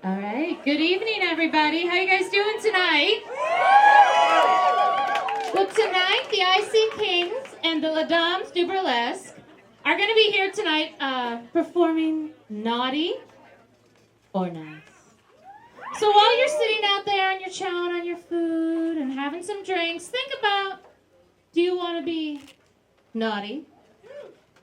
All right. Good evening, everybody. How you guys doing tonight? Well, tonight, the IC Kings and the La Dames du Burlesque are going to be here tonight performing Naughty or Nice. So while you're sitting out there and you're chowing on your food and having some drinks, think about, do you want to be naughty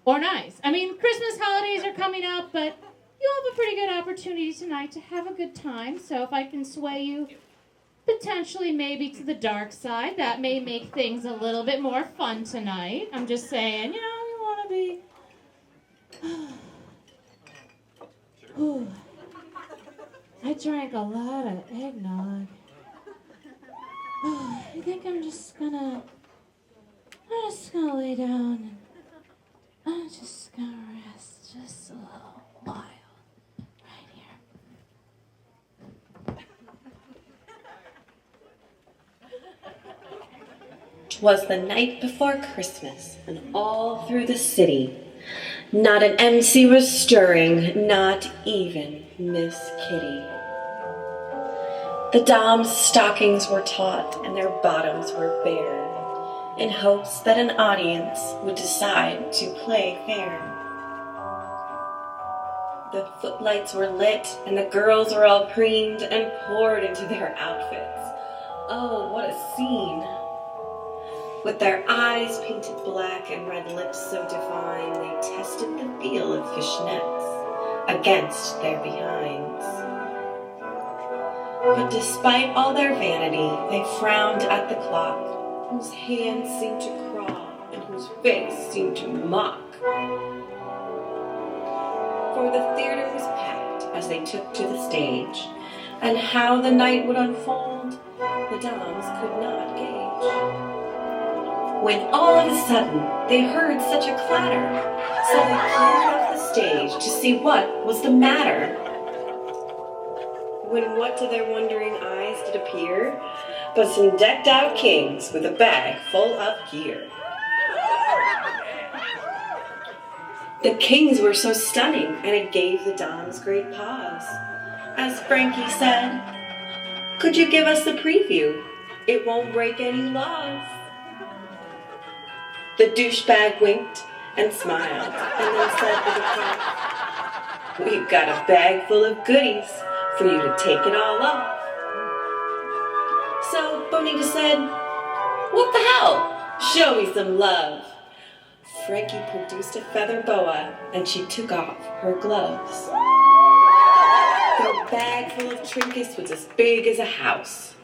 or nice? I mean, Christmas holidays are coming up, but you have a pretty good opportunity tonight to have a good time. So if I can sway you potentially maybe to the dark side, that may make things a little bit more fun tonight. I'm just saying, you want to be... I drank a lot of eggnog. I think I'm just gonna lay down and I'm just gonna rest just a little while. Twas the night before Christmas, and all through the city, not an MC was stirring, not even Miss Kitty. The dames' stockings were taut, and their bottoms were bare, in hopes that an audience would decide to play fair. The footlights were lit, and the girls were all preened and poured into their outfits. Oh, what a scene! With their eyes painted black and red lips so divine, they tested the feel of fishnets against their behinds. But despite all their vanity, they frowned at the clock, whose hands seemed to crawl and whose face seemed to mock. For the theater was packed as they took to the stage, and how the night would unfold, the dames could not gauge. When all of a sudden they heard such a clatter, so they cleared off the stage to see what was the matter. When what to their wondering eyes did appear, but some decked out kings with a bag full of gear. The kings were so stunning, and it gave the dames great pause. As Frankie said, "Could you give us a preview? It won't break any laws." The douchebag winked and smiled, and then said with a cough, "We've got a bag full of goodies for you to take it all off." So Bonita said, "What the hell? Show me some love." Frankie produced a feather boa, and she took off her gloves. Their bag full of trinkets was as big as a house.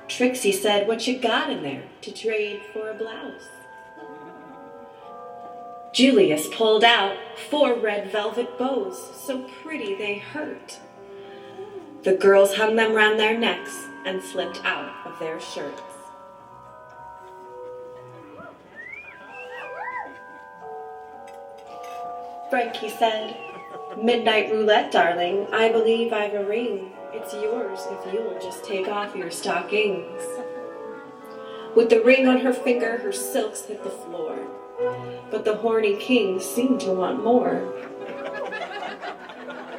Trixie said, "What you got in there to trade for a blouse?" Julius pulled out 4 red velvet bows, so pretty they hurt. The girls hung them round their necks and slipped out of their shirts. Frankie said, "Midnight roulette, darling, I believe I've a ring. It's yours if you'll just take off your stockings." With the ring on her finger, her silks hit the floor. But the horny king seemed to want more.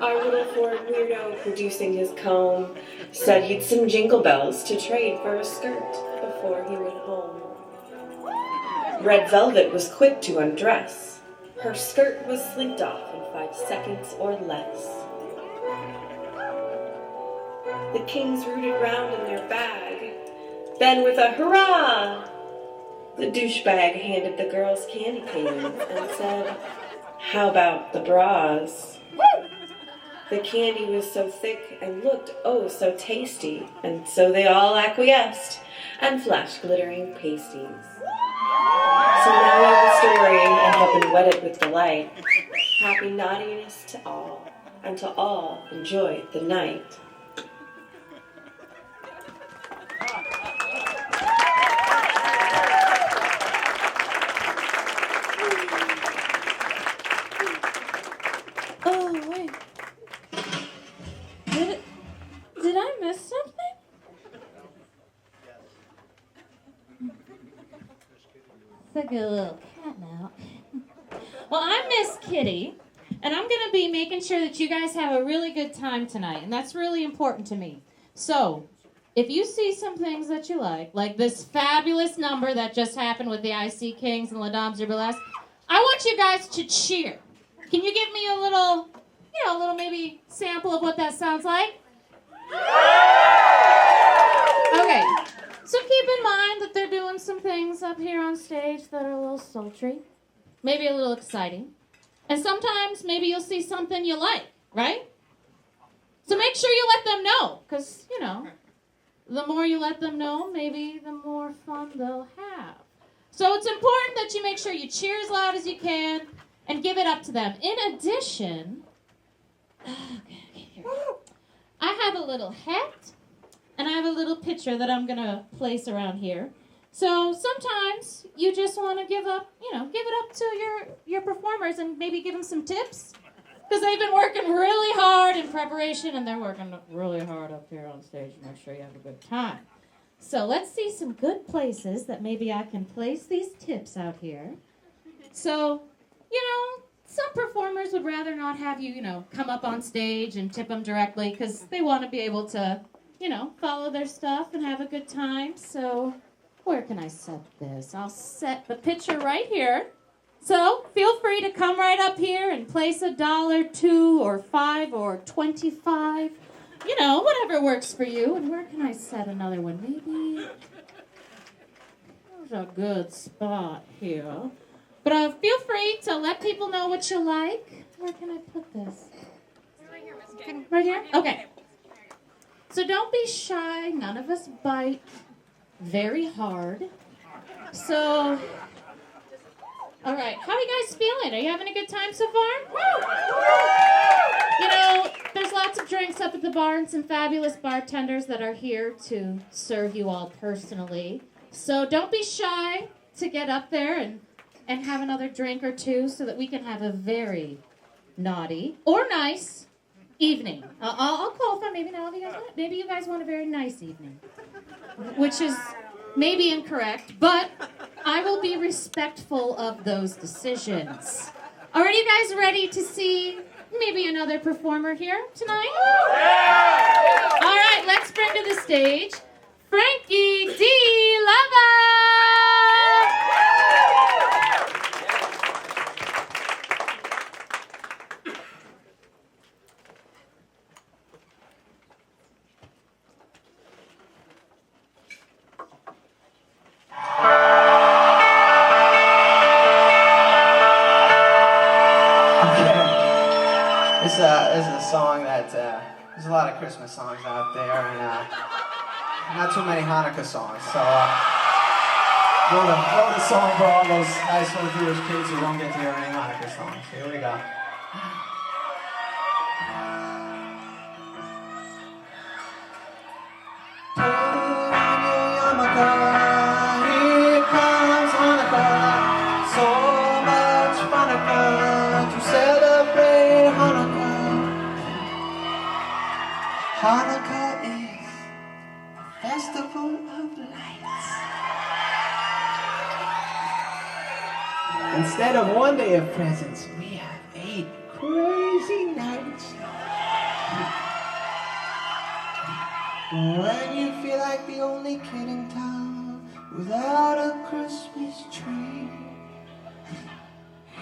Our little Ford weirdo, producing his comb, said he'd some jingle bells to trade for a skirt before he went home. Red Velvet was quick to undress. Her skirt was slinked off in 5 seconds or less. The kings rooted round in their bag. Then with a hurrah, the douchebag handed the girls candy canes and said, "How about the bras?" The candy was so thick and looked oh so tasty, and so they all acquiesced and flashed glittering pasties. So now we have the story and have been wetted with delight. Happy naughtiness to all, and to all enjoy the night. Oh, wait. Did I miss something? It's like a little cat now. Well, I'm Miss Kitty, And I'm going to be making sure that you guys have a really good time tonight, and that's really important to me. So, if you see some things that you like this fabulous number that just happened with the IC Kings and La Dames du Burlesque, I want you guys to cheer. Can you give me a little maybe sample of what that sounds like? Okay, so keep in mind that they're doing some things up here on stage that are a little sultry, maybe a little exciting. And sometimes maybe you'll see something you like, right? So make sure you let them know, because, the more you let them know, maybe the more fun they'll have. So it's important that you make sure you cheer as loud as you can and give it up to them. In addition, I have a little hat, and I have a little picture that I'm going to place around here. So sometimes you just want to give it up to your performers and maybe give them some tips. Because they've been working really hard in preparation, and they're working really hard up here on stage to make sure you have a good time. So let's see some good places that maybe I can place these tips out here. So, some performers would rather not have you, come up on stage and tip them directly because they want to be able to, follow their stuff and have a good time. So where can I set this? I'll set the picture right here. So feel free to come right up here and place $1, $2, or $5, or $25. Whatever works for you. And where can I set another one? Maybe there's a good spot here. But feel free to let people know what you like. Where can I put this? Right here? Okay. So don't be shy. None of us bite very hard. So, all right. How are you guys feeling? Are you having a good time so far? There's lots of drinks up at the bar and some fabulous bartenders that are here to serve you all personally. So don't be shy to get up there and have another drink or two so that we can have a very naughty or nice evening. I'll qualify. Maybe you guys want a very nice evening, which is maybe incorrect, but I will be respectful of those decisions. Are you guys ready to see maybe another performer here tonight? Yeah! All right, let's bring to the stage Frankie D. Lava! This is a song that, there's a lot of Christmas songs out there, and not too many Hanukkah songs, so wrote a song for all those nice little Jewish kids who won't get to hear any Hanukkah songs. Here we go. Here comes Hanukkah, so much Hanukkah to celebrate Hanukkah. Hanukkah is a festival of lights. Instead of one day of presents, we have 8 crazy nights. When you feel like the only kid in town without a Christmas tree,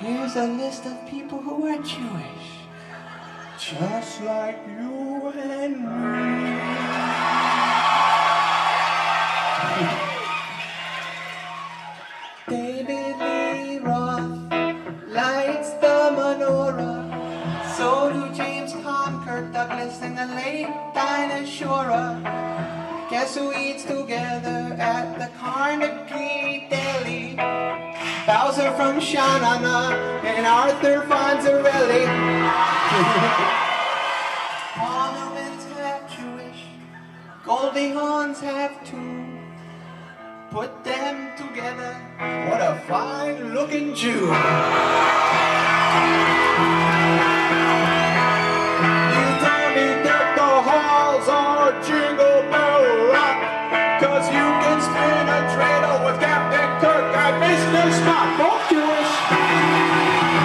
here's a list of people who are Jewish, just like you and me. David Lee Roth lights the menorah. So do James Caan, Kirk Douglas, and the late Dinah Shore. Guess who eats together at the Carnegie Deli? Bowser from Shanana and Arthur Fonzarelli. Ornaments have Jewish, Goldie Hawns have too. Put them together, what a fine-looking Jew. You tell me that the halls are Jingle Bell Rock, 'cause you can spin a dreidel with Captain Kirk and Mr. Spock, both Jewish.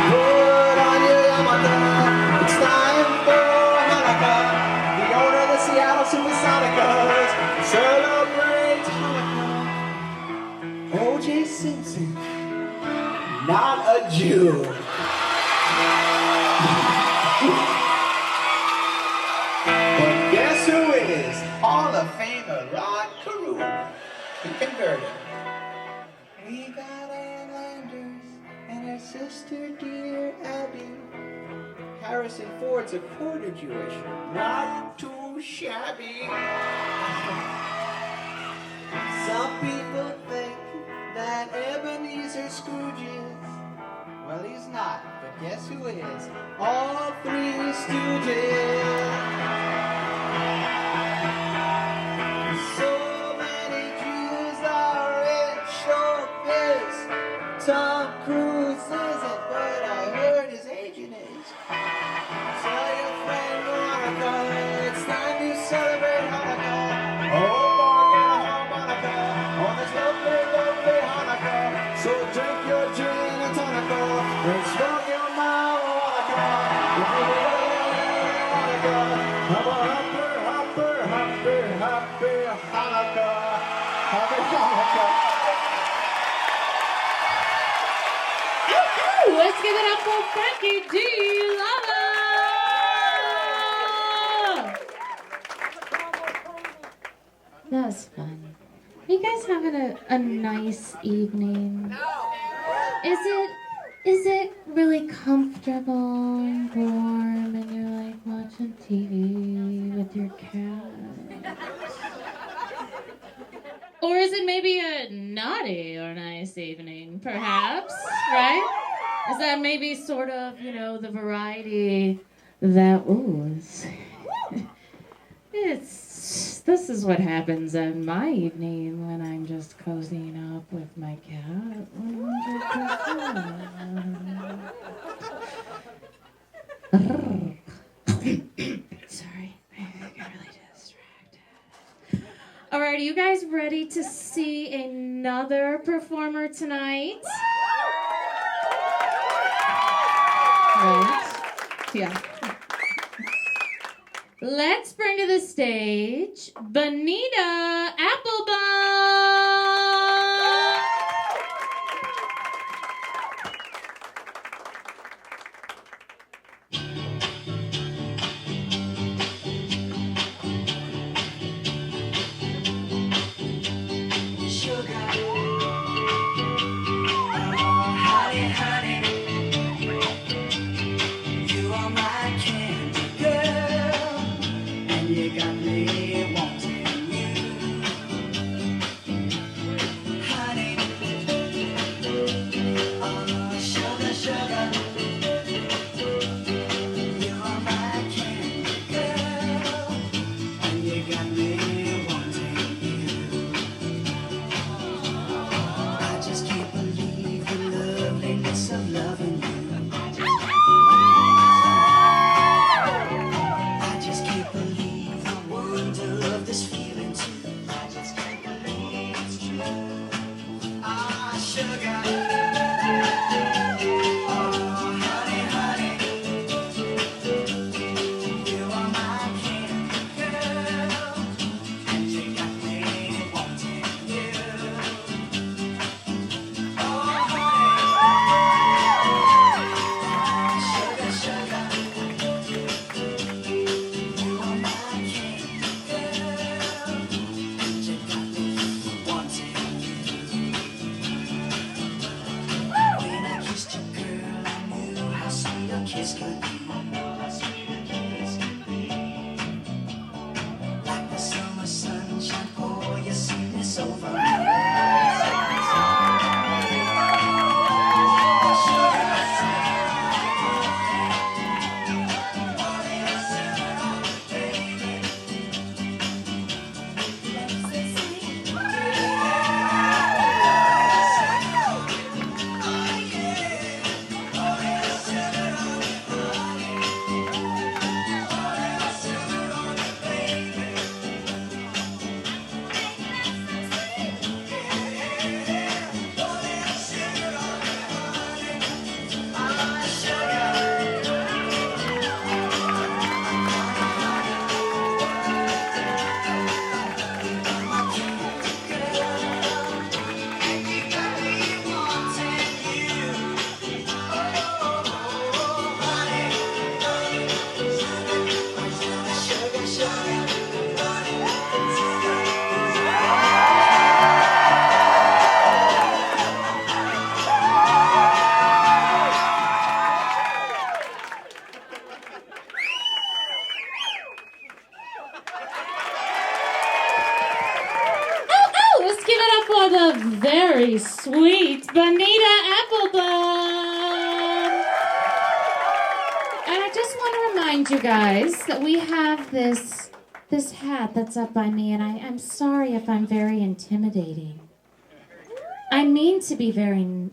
Put on your yarmulke supersonicas. Celebrate Hanukkah. O.J. Simpson, not a Jew. But guess who is? Hall of Famer Rod Carew. He converted. We got Ann Landers and her sister dear Abby. Harrison Ford's a quarter Jewish, not too shabby. Some people think that Ebenezer Scrooge is. Well, he's not, but guess who is? All three Stooges. So many Jews are in showbiz. Tom Cruise isn't, but I heard his agent is. Tell your friend Veronica, it's time to celebrate Hanukkah. Oh, bargain harmonica on this lovely, lovely Hanukkah. So drink your gin and tonica and smoke your marijuana. If you Hanukkah, have a happy, happy, happy, happy Hanukkah. Happy Hanukkah. Let's give it up for Frankie D. Lava! That was fun. Are you guys having a nice evening? Is it really comfortable and warm and you're like watching TV with your cat? Or is it maybe a naughty or nice evening, perhaps, right? Is that maybe sort of, the variety that, this is what happens on my evening when I'm just cozying up with my cat. 100%. Sorry, I got really distracted. All right, are you guys ready to see another performer tonight? Right? Yeah. Let's bring to the stage Bonita Applebom. Wonderful the very sweet Bonita Applebom. And I just want to remind you guys that we have this hat that's up by me, and I'm sorry if I'm very intimidating. I mean to be very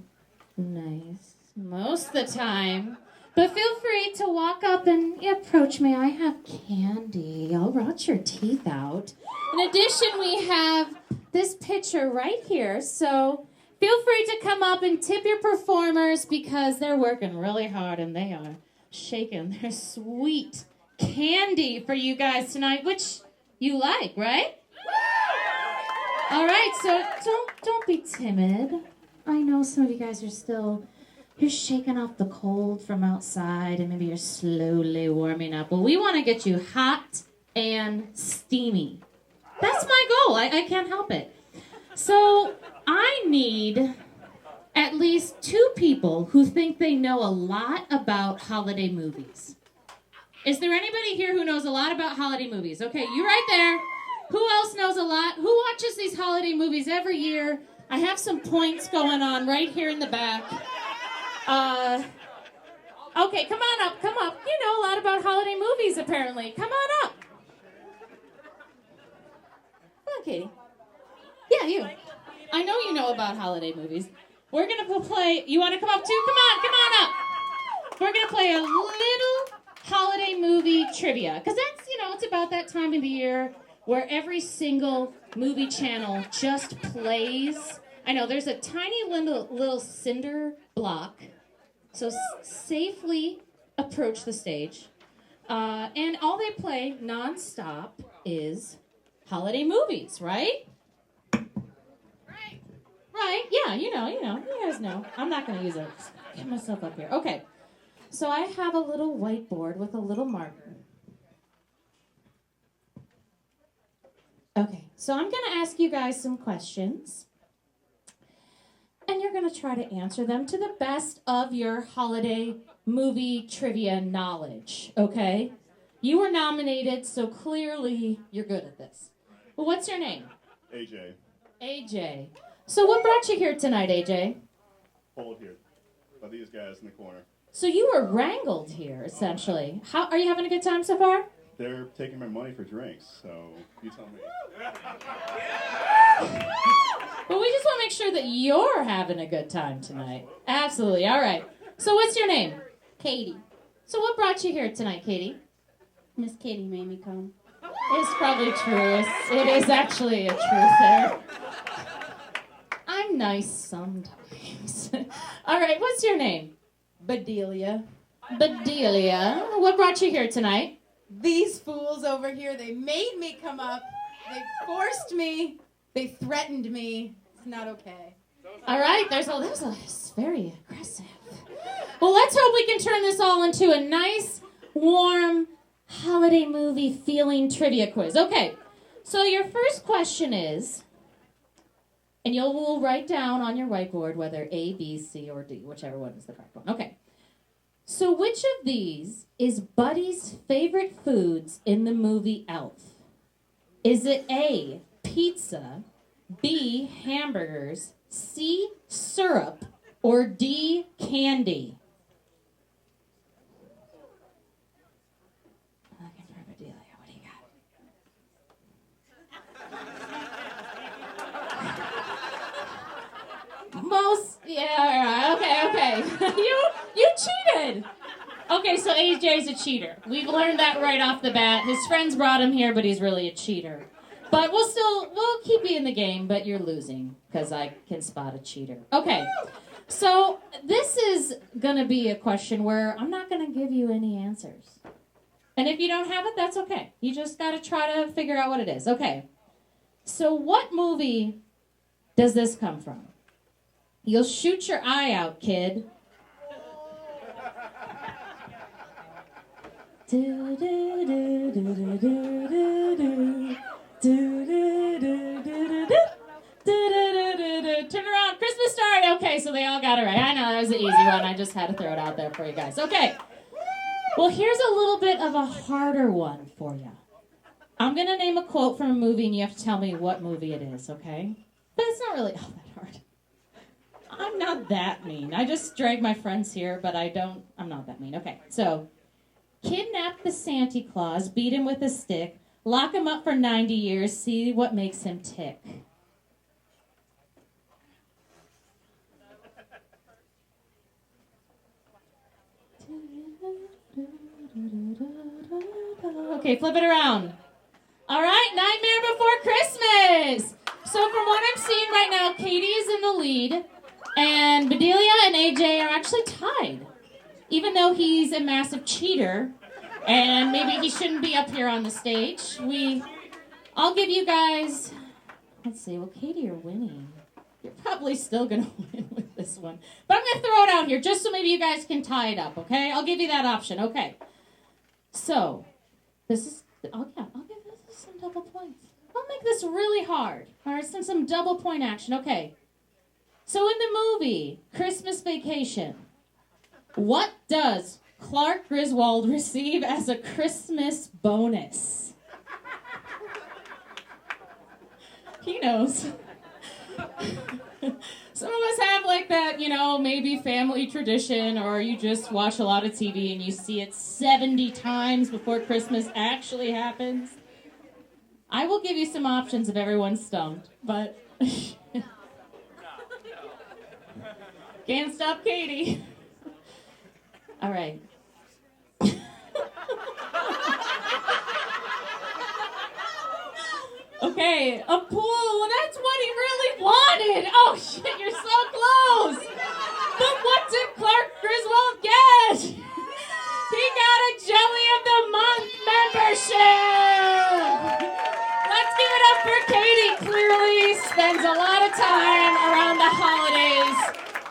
nice most of the time, but feel free to walk up and approach me. I have candy. I'll rot your teeth out. In addition, we have this picture right here, so feel free to come up and tip your performers because they're working really hard and they are shaking their sweet candy for you guys tonight, which you like, right? All right, so don't be timid. I know some of you guys are you're shaking off the cold from outside and maybe you're slowly warming up. Well, we want to get you hot and steamy. That's my goal. I can't help it. So I need at least 2 people who think they know a lot about holiday movies. Is there anybody here who knows a lot about holiday movies? Okay, you right there. Who else knows a lot? Who watches these holiday movies every year? I have some points going on right here in the back. Okay, come on up, come up. You know a lot about holiday movies, apparently. Come on up. Come on, Katie. Yeah, you. I know you know about holiday movies. We're going to play... You want to come up too? Come on up. We're going to play a little holiday movie trivia. Because that's, it's about that time of the year where every single movie channel just plays. I know, there's a tiny little cinder block. So safely approach the stage. And all they play nonstop is holiday movies, right? Right, yeah, you guys know. I'm not going to use it. Get myself up here. Okay, so I have a little whiteboard with a little marker. Okay, so I'm going to ask you guys some questions. And you're going to try to answer them to the best of your holiday movie trivia knowledge, okay? You were nominated, so clearly you're good at this. Well, what's your name? AJ. AJ. So what brought you here tonight, AJ? Hold here. By these guys in the corner. So you were wrangled here, essentially. How are you having a good time so far? They're taking my money for drinks, so you tell me. But we just want to make sure that you're having a good time tonight. Absolutely. All right. So what's your name? Katie. So what brought you here tonight, Katie? Miss Katie made me come. It's probably true. It is actually a truth there. I'm nice sometimes. All right. What's your name? Bedelia. Bedelia. What brought you here tonight? These fools over here, they made me come up. They forced me. They threatened me. It's not okay. All right, it's very aggressive. Well, let's hope we can turn this all into a nice, warm, holiday movie feeling trivia quiz. Okay, so your first question is, and you'll write down on your whiteboard whether A, B, C, or D, whichever one is the correct one. Okay. So which of these is Buddy's favorite foods in the movie Elf? Is it A, pizza, B, hamburgers, C, syrup, or D, candy? I'm looking for Bedelia. What do you got? Okay. You cheated. Okay, so AJ's a cheater. We've learned that right off the bat. His friends brought him here, but he's really a cheater. But we'll keep you in the game, but you're losing because I can spot a cheater. Okay, so this is going to be a question where I'm not going to give you any answers. And if you don't have it, that's okay. You just got to try to figure out what it is. Okay, so what movie does this come from? You'll shoot your eye out, kid. Do do do do do do do do. Turn around, Christmas Story. Okay, so they all got it right. I know that was an easy one. I just had to throw it out there for you guys. Okay. Well, here's a little bit of a harder one for you. I'm gonna name a quote from a movie, and you have to tell me what movie it is. Okay? But it's not really all that hard. I'm not that mean. I just drag my friends here, but I'm not that mean. Okay, so kidnap the Santa Claus, beat him with a stick, lock him up for 90 years, see what makes him tick. Okay, flip it around. All right, Nightmare Before Christmas. So from what I'm seeing right now, Katie is in the lead, and Bedelia and AJ are actually tied. Even though he's a massive cheater, and maybe he shouldn't be up here on the stage, I'll give you guys, let's see, well, Katie, you're winning. You're probably still going to win with this one. But I'm going to throw it out here just so maybe you guys can tie it up, okay? I'll give you that option, okay. So, I'll give this some double points. I'll make this really hard. All right, some double point action, okay. So in the movie, Christmas Vacation, what does Clark Griswold receive as a Christmas bonus? He knows. Some of us have like that, maybe family tradition, or you just watch a lot of TV and you see it 70 times before Christmas actually happens. I will give you some options if everyone's stumped, but can't stop Katie. All right. Okay, a pool. Well, that's what he really wanted. Oh, shit, you're so close. But what did Clark Griswold get? He got a Jelly of the Month membership. Let's give it up for Katie. Clearly spends a lot of time around the holidays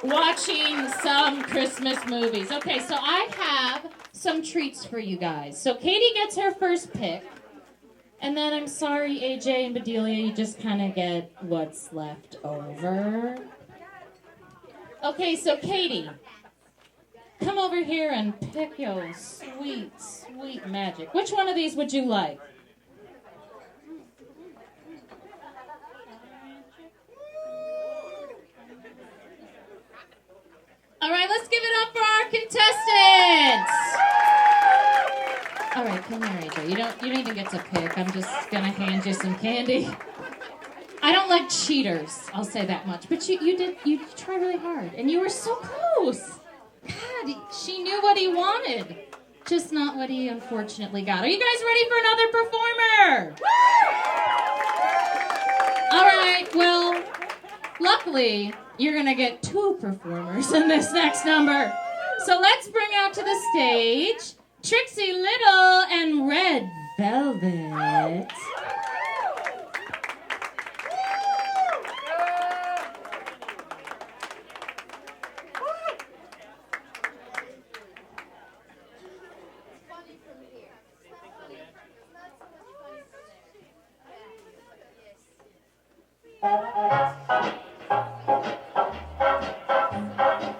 watching some Christmas movies. Okay, so I have some treats for you guys. So Katie gets her first pick. And then I'm sorry, AJ and Bedelia, you just kind of get what's left over. Okay, so Katie, come over here and pick your sweet, sweet magic. Which one of these would you like? All right, let's give it up for our contestants. All right, come here, AJ. You don't even get to pick. I'm just gonna hand you some candy. I don't like cheaters, I'll say that much. But you tried really hard, and you were so close. God, she knew what he wanted, just not what he unfortunately got. Are you guys ready for another performer? All right, well, luckily, you're gonna get 2 performers in this next number. So let's bring out to the stage Trixie Little and Red Velvet.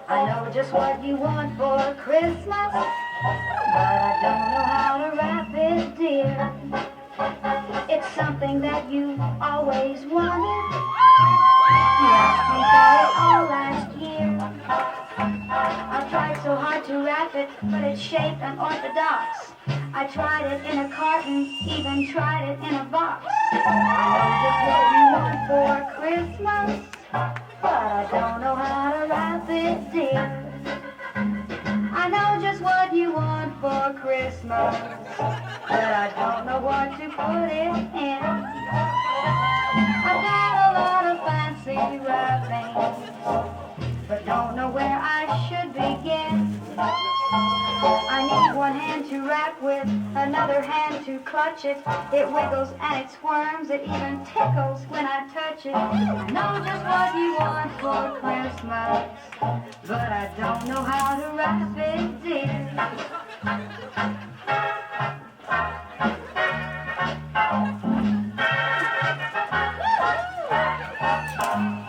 I know just what you want for Christmas, but I don't know how to wrap it, dear. It's something that you always wanted. You asked me for it all last year. I tried so hard to wrap it, but it's shaped unorthodox. I tried it in a carton, even tried it in a box. I know just what you want for Christmas, but I don't know how to wrap it, dear. I know just what you want for Christmas, but I don't know what to put it in. I've got a lot of fancy wrapping, but don't know where I should begin. I need one hand to wrap with, another hand to clutch it. It wiggles and it squirms, it even tickles when I touch it. I know just what you want for Christmas, but I don't know how to wrap it, dear.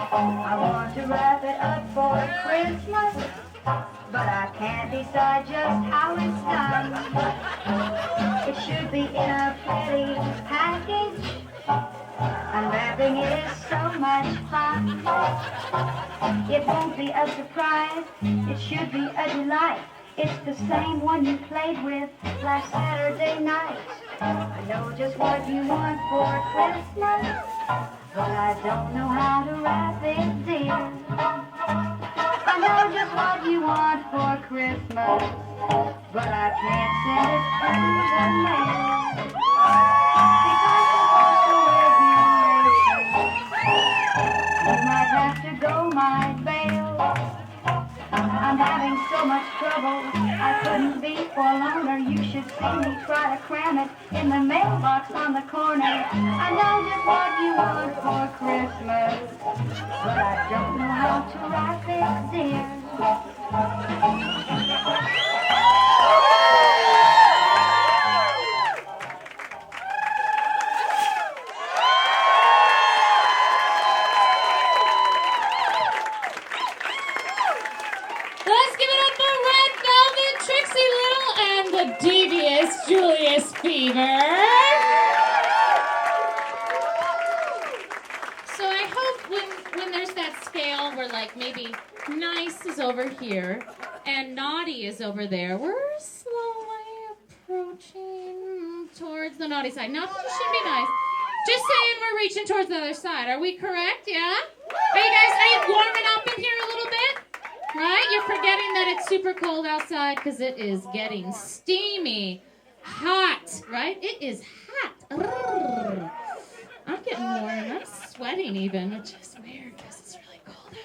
I want to wrap it up for Christmas, but I can't decide just how it's done. It should be in a pretty package. Unwrapping it is so much fun. It won't be a surprise, it should be a delight. It's the same one you played with last Saturday night. I know just what you want for Christmas, but I don't know how to wrap it, dear. I know just what you want for Christmas, but I can't send it through the mail. Because of postal regulations, you might have to go my bail. I'm having so much trouble, I couldn't be forlorner. You should see me try to cram it in the mailbox on the corner. I know just what you want for Christmas, but I don't know how to wrap it, dear. Let's give it up for Red Velvet, Trixie Little, and the devious Julius Fever. So I hope when there's that scale where like maybe nice is over here and naughty is over there, we're slowly approaching towards the naughty side. Not that you should be nice. Just saying we're reaching towards the other side. Are we correct? Yeah? Are you warming up in here a little bit? Right? You're forgetting that it's super cold outside because it is getting steamy. Hot, right? It is hot. Urgh. I'm getting warm. I'm sweating even, which is weird because it's really cold out.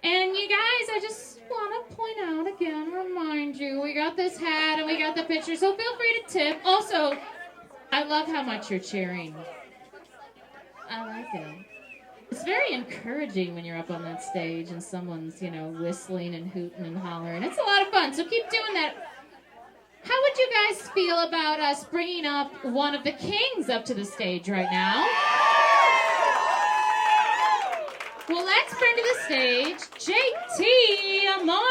And you guys, I just want to point out again, remind you, we got this hat and we got the picture, so feel free to tip. Also, I love how much you're cheering. I like it. It's very encouraging when you're up on that stage and someone's, whistling and hooting and hollering. It's a lot of fun, so keep doing that. How would you guys feel about us bringing up one of the kings up to the stage right now? Well, let's bring to the stage JT Amore.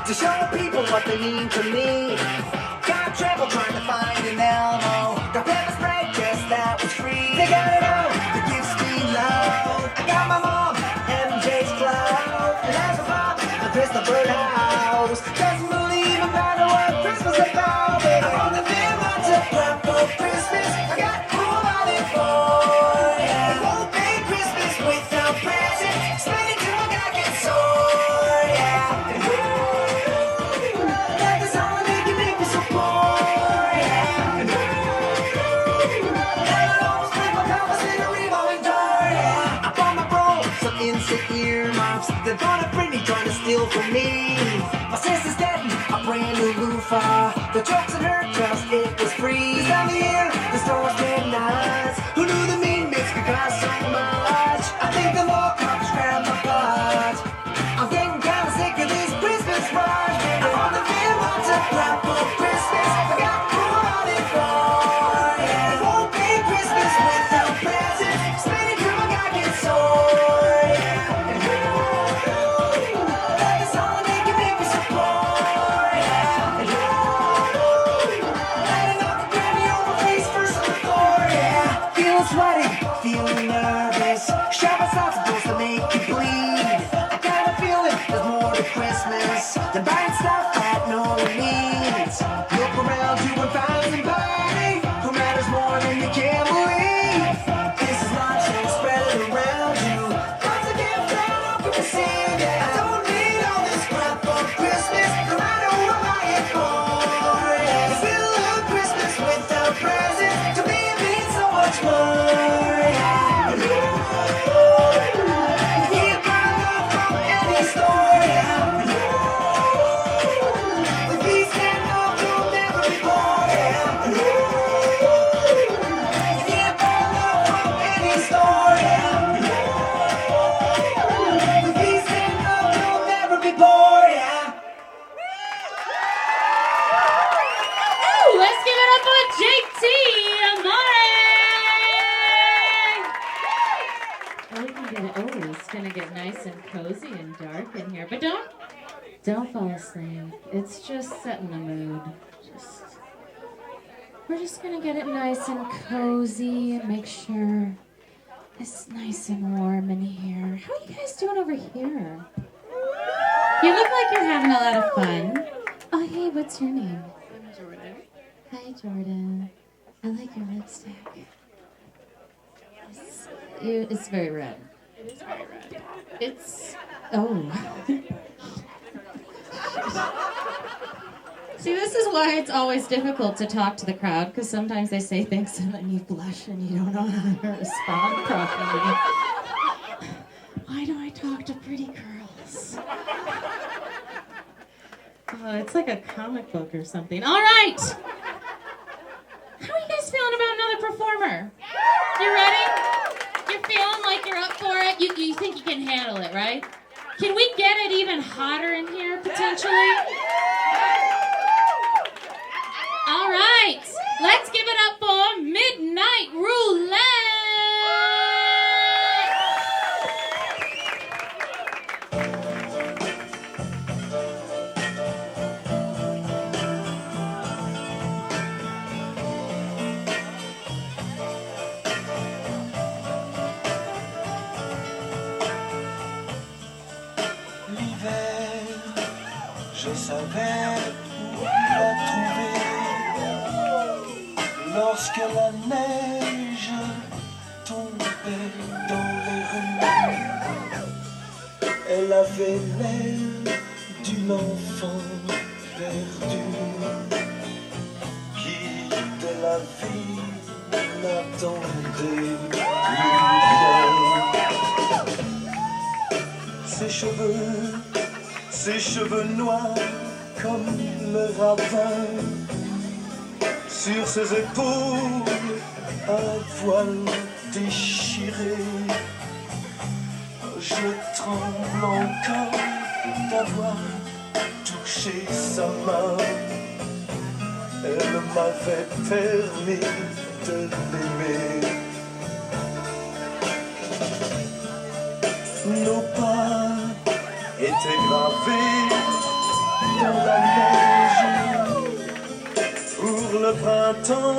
To show people what they mean to me. Got trouble trying to find an Elmo. Got pepper spray, just that was free. They got it all, the gifts be loud. I got my mom, MJ's cloud. And as a pop, the crystal birdhouse. Doesn't believe no matter what Christmas is about. I'm on the film, lots of crap for Christmas. I got cool on it for ya. It won't be Christmas without presents. Spend it till I get sore, yeah. They're gonna bring me, trying to steal from me. My sister's getting a brand new loofah. The jokes in her trust, it was free. This time of year, the store's been nice. Who knew the mean mix could cost so much? I think the more cops grab my butt. I'm getting kinda sick of this Christmas rush. I'm on the field, what's a crap for Christmas? I got cool on it for ya. It won't be Christmas without presents. Spend it till my guy gets sore, yeah. Sweaty, feeling nervous. Shopping stuff supposed to make you bleed. I got a feeling there's more to Christmas than buying stuff that no one needs. Look around you and find somebody who matters more than you can believe. This is lunch and spread it around you. Lots of gifts that I can receive. I don't need all this crap for Christmas, no matter who I buy it for. It's still a Christmas without presents. To me it means so much more. Never be yeah. Ooh, let's give it up for JT Amore. It's gonna get nice and cozy and dark in here, but don't fall asleep. It's just setting the mood. We're just gonna get it nice and cozy and make sure it's nice and warm in here. How are you guys doing over here? You look like you're having a lot of fun. Oh, hey, what's your name? I'm Jordan. Hi, Jordan. I like your lipstick. It's very red. It is very red. It's... Oh. See, this is why it's always difficult to talk to the crowd, because sometimes they say things and then you blush and you don't know how to respond properly. Why do I talk to pretty girls? Oh, it's like a comic book or something. All right! How are you guys feeling about another performer? You ready? You're feeling like you're up for it? You think you can handle it, right? Can we get it even hotter in here, potentially? All right, let's give it up for Midnight Roulette. L'hiver, je savais où la trouver. Lorsque la neige tombait dans les rues, elle avait l'air d'une enfant perdue qui de la vie n'attendait plus rien. Ses cheveux noirs comme le ravin. Sur ses épaules, un voile déchiré. Je tremble encore d'avoir touché sa main. Elle m'avait permis de l'aimer. Nos pas étaient gravés dans la neige. Pour le printemps,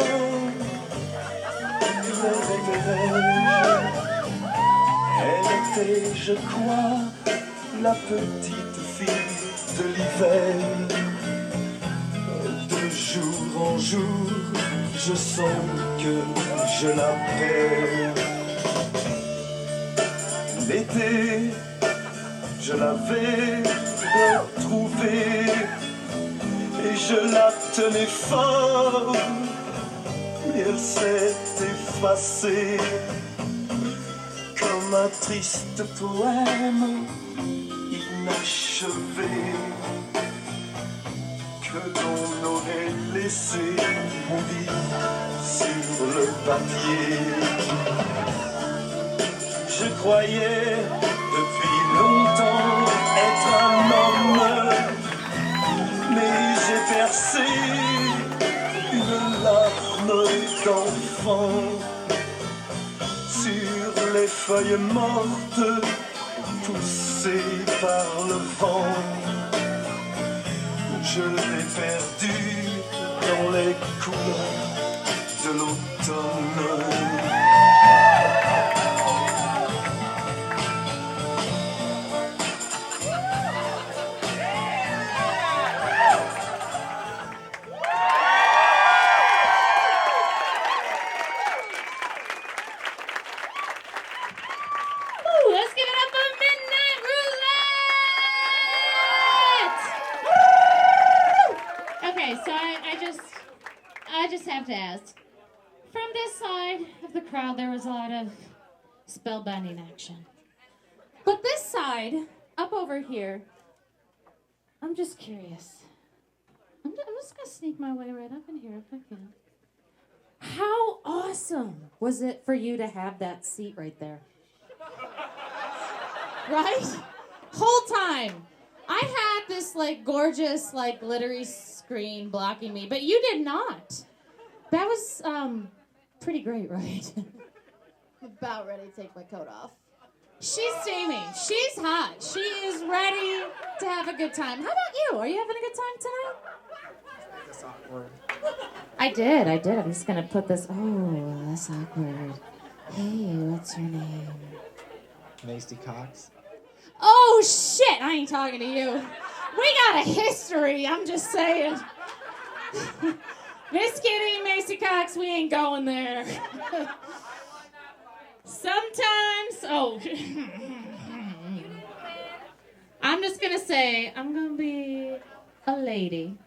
le réveillage. Elle était, je crois, la petite fille de l'hiver. De jour en jour, je sens que je la perds. L'été, je l'avais retrouvée. Et je la tenais fort, mais elle s'est effacée comme un triste poème inachevé que l'on aurait laissé mourir sur le papier. Je croyais depuis longtemps être un homme, mais j'ai percé une larme d'enfant sur les feuilles mortes poussées par le vent. Je l'ai perdu dans les couleurs de l'automne. Let's give it up for Midnight Roulette! Woo! Okay, so I just have to ask. From this side of the crowd, there was a lot of spellbinding action. But this side, up over here, I'm just curious. I'm just gonna sneak my way right up in here if I can. How awesome was it for you to have that seat right there? Right? Whole time. I got this like gorgeous like glittery screen blocking me, but you did not. That was pretty great, right? I'm about ready to take my coat off. She's steaming. She's hot. She is ready to have a good time. How about you? Are you having a good time tonight? That's awkward. I did. I'm just gonna put this. Oh, that's awkward. Hey, what's your name? Macy Cox. Oh shit! I ain't talking to you. We got a history. I'm just saying. Miss Kitty, Macy Cox, we ain't going there. Sometimes, I'm just gonna say, I'm gonna be a lady.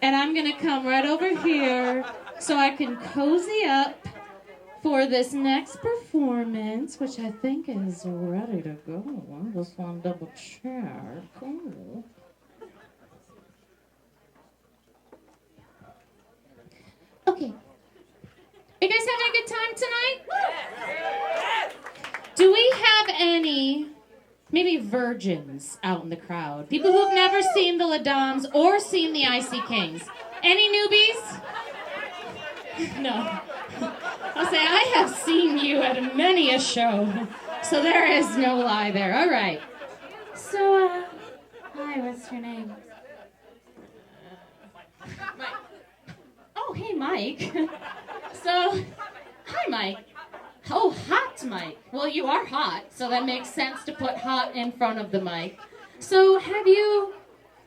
And I'm gonna come right over here so I can cozy up for this next performance, which I think is ready to go. I just want to double check. Cool. Okay. Are you guys having a good time tonight? Do we have any, maybe virgins out in the crowd? People who've never seen the Ladams or seen the Icy Kings? Any newbies? No. I'll say, I have seen you at many a show, so there is no lie there. All right. So, hi, what's your name? Mike. Oh, hey, Mike. So, hi, Mike. Oh, hot Mike. Well, you are hot, so that makes sense to put hot in front of the mic. So, have you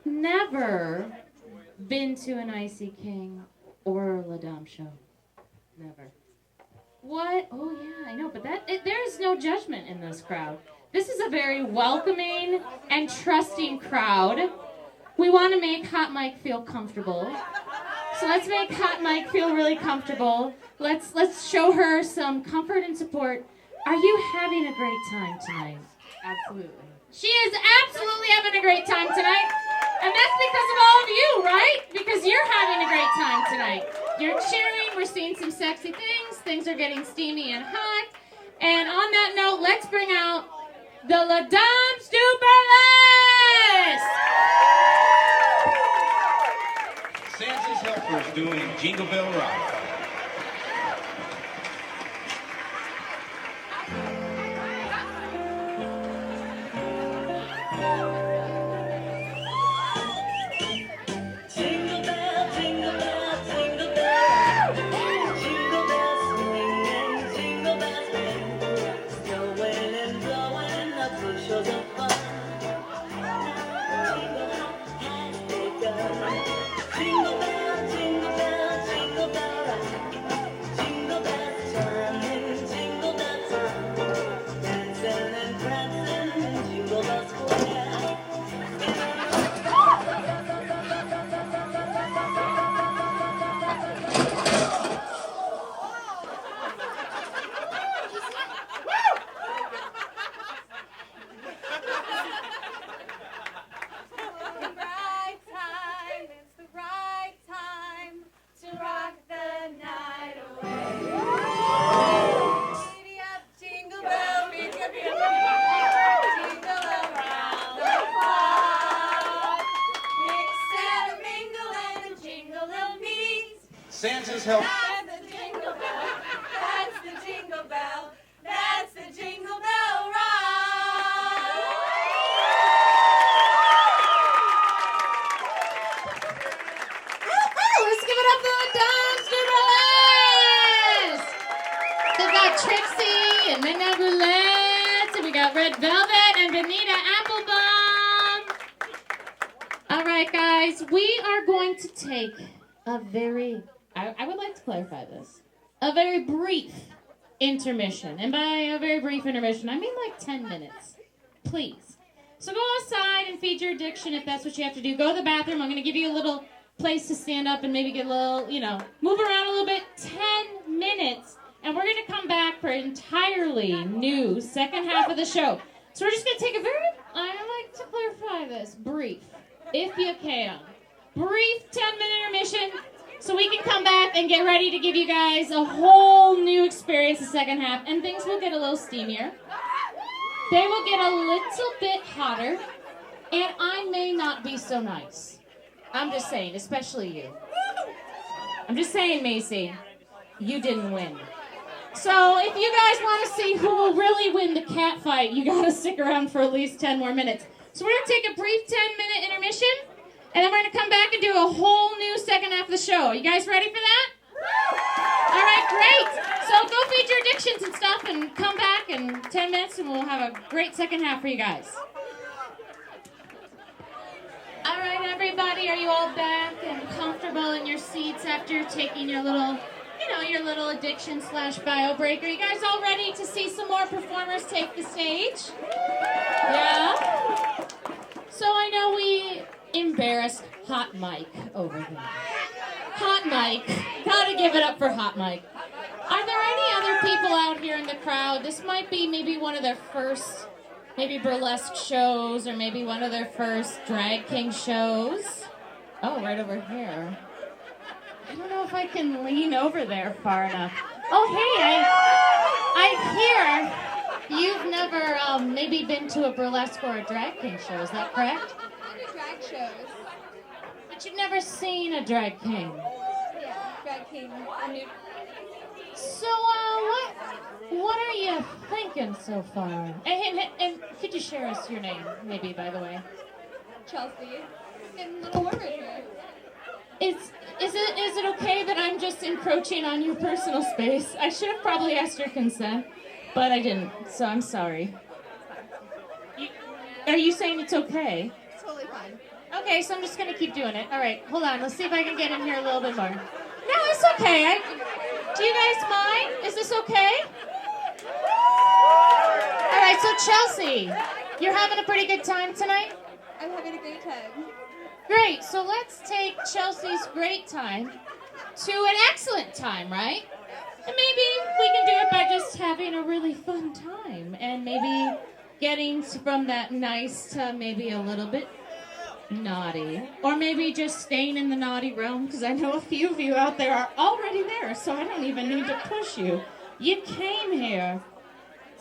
never been to an Icy King or a Ladam show? Never. What? Oh, yeah, I know, but there is no judgment in this crowd. This is a very welcoming and trusting crowd. We want to make Hot Mike feel comfortable. So let's make Hot Mike feel really comfortable. Let's show her some comfort and support. Are you having a great time tonight? Absolutely. She is absolutely having a great time tonight. And that's because of all of you, right? Because you're having a great time tonight. You're cheering, we're seeing some sexy things. Things are getting steamy and hot. And on that note, let's bring out the Ladams du Burlesque! Santa's Helpers doing Jingle Bell Rock. Jingle bell, jingle bell, jingle bell. Jingle bells swinging, jingle bells ring. Snowing and blowing up bushels of fun. Jingle hop has begun. Jingle bell, jingle bell, jingle bell rock. Jingle bells chiming, jingle bell time. Dancing and prancing in Jingle Bell Square. Right time, it's the right time to rock the night away. Giddy up, jingle bell, jingle around the clock. Mix and a mingle and a jingle will meet. Santa's Helpers. That's the jingle bell, that's the jingle bell, that's the jingle bell rock. Let's give it up for the Ladams du Burlesque! They've got Trixie and Roulette, and we got Red Velvet and Bonita Applebom. All right, guys, we are going to take a very, I would like to clarify this, a very brief intermission. And by a very brief intermission, I mean like 10 minutes, please. So go outside and feed your addiction if that's what you have to do. Go to the bathroom. I'm going to give you a little place to stand up and maybe get a little, move around a little bit. 10 minutes. And we're going to come back for an entirely new second half of the show. So we're just going to take a very, I like to clarify this, brief, if you can. Brief 10-minute intermission so we can come back and get ready to give you guys a whole new experience the second half. And things will get a little steamier. They will get a little bit hotter. And I may not be so nice. I'm just saying, especially you. I'm just saying, Macy, you didn't win. So if you guys want to see who will really win the cat fight, you got to stick around for at least 10 more minutes. So we're going to take a brief 10-minute intermission, and then we're going to come back and do a whole new second half of the show. You guys ready for that? All right, great. So go feed your addictions and stuff and come back in 10 minutes, and we'll have a great second half for you guys. All right, everybody, are you all back and comfortable in your seats after taking your little, your little addiction/bio break? Are you guys all ready to see some more performers take the stage? Yeah? So I know we embarrassed Hot Mike over there. Hot Mike. Gotta give it up for Hot Mike. Are there any other people out here in the crowd? This might be maybe one of their first maybe burlesque shows, or maybe one of their first drag king shows. Oh, right over here. I don't know if I can lean over there far enough. Oh, hey, I hear you've never maybe been to a burlesque or a drag king show. Is that correct? I do drag shows. But you've never seen a drag king. Yeah, drag king. So, what are you thinking so far? And could you share us your name, maybe, by the way? Chelsea. Getting a little warm right here. Is it okay that I'm just encroaching on your personal space? I should have probably asked your consent, but I didn't, so I'm sorry. Are you saying it's okay? It's totally fine. Okay, so I'm just gonna keep doing it. All right, hold on. Let's see if I can get in here a little bit more. No, it's okay. Do you guys mind? Is this okay? All right, so Chelsea, you're having a pretty good time tonight? I'm having a great time. Great, so let's take Chelsea's great time to an excellent time, right? And maybe we can do it by just having a really fun time and maybe getting from that nice to maybe a little bit naughty. Or maybe just staying in the naughty realm, because I know a few of you out there are already there, so I don't even need to push you. You came here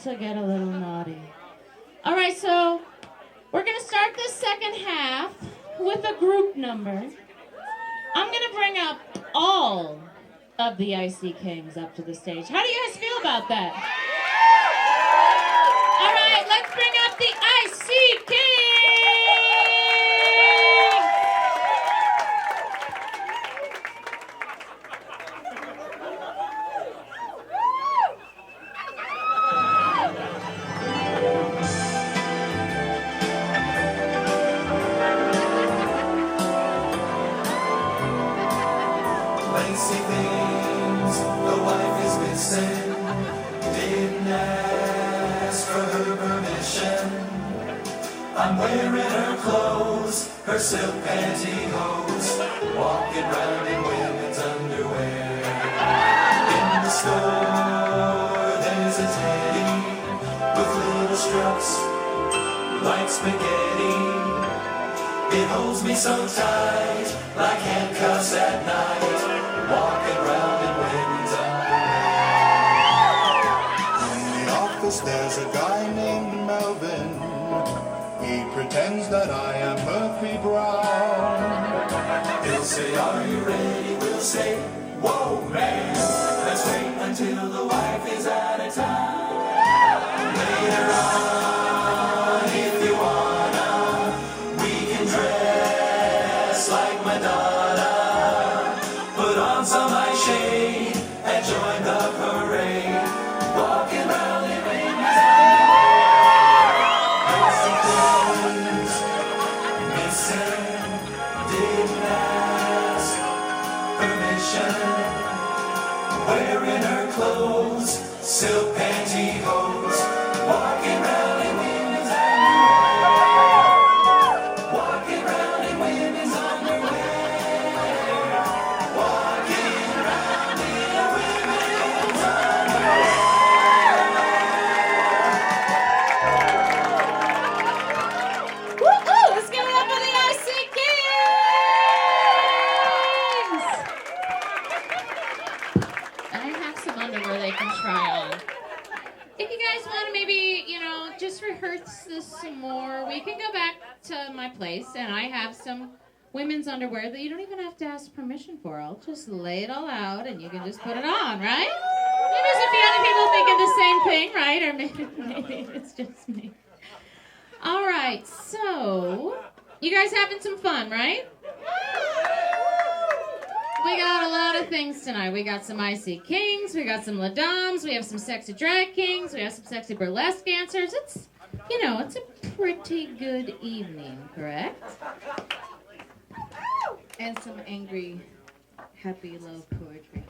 to get a little naughty. All right, so we're going to start this second half with a group number. I'm going to bring up all of the IC Kings up to the stage. How do you guys feel about that? All right, let's bring up the IC Kings. Lacy things, the wife is missing. Didn't ask for her permission. I'm wearing her clothes, her silk pantyhose, walking round in women's underwear. In the store, there's a teddy with little strokes like spaghetti. It holds me so tight, like handcuffs at night, walking around in women's underwear. In the office there's a guy named Melvin. He pretends that I am Murphy Brown. He'll say, are you ready? We'll say, whoa man, let's wait until the wife is out of town. Later on, if you wanna, we can dress like Madonna, put on some eye shade and join the parade, walking round in women's underwear. Missing, didn't ask permission, wearing her clothes, silk pantyhose, walking round in women's underwear, walking round in women's underwear, walking round in women's underwear. Woo-hoo! Let's give it up for the IC Kings! I have some underwear they can try on. If you guys want to maybe, just rehearse this some more, we can go back to my place, and I have some women's underwear that you don't even have to ask permission for. I'll just lay it all out, and you can just put it on, right? Maybe there's a few other people thinking the same thing, right? Or maybe it's just me. All right, so you guys having some fun, right? We got a lot of things tonight. We got some icy kings, we got some ladams, we have some sexy drag kings, we have some sexy burlesque dancers. It's a pretty good evening, correct? And some angry, happy love poetry.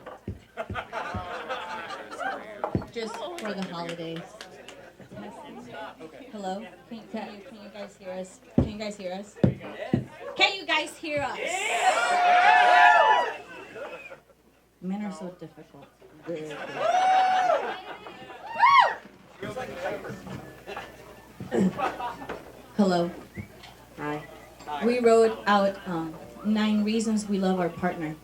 Just for the holidays. Hello? Can you guys hear us? Can you guys hear us? Can you guys hear us? Men are so difficult. Hello. Hi. We wrote out 9 reasons we love our partner.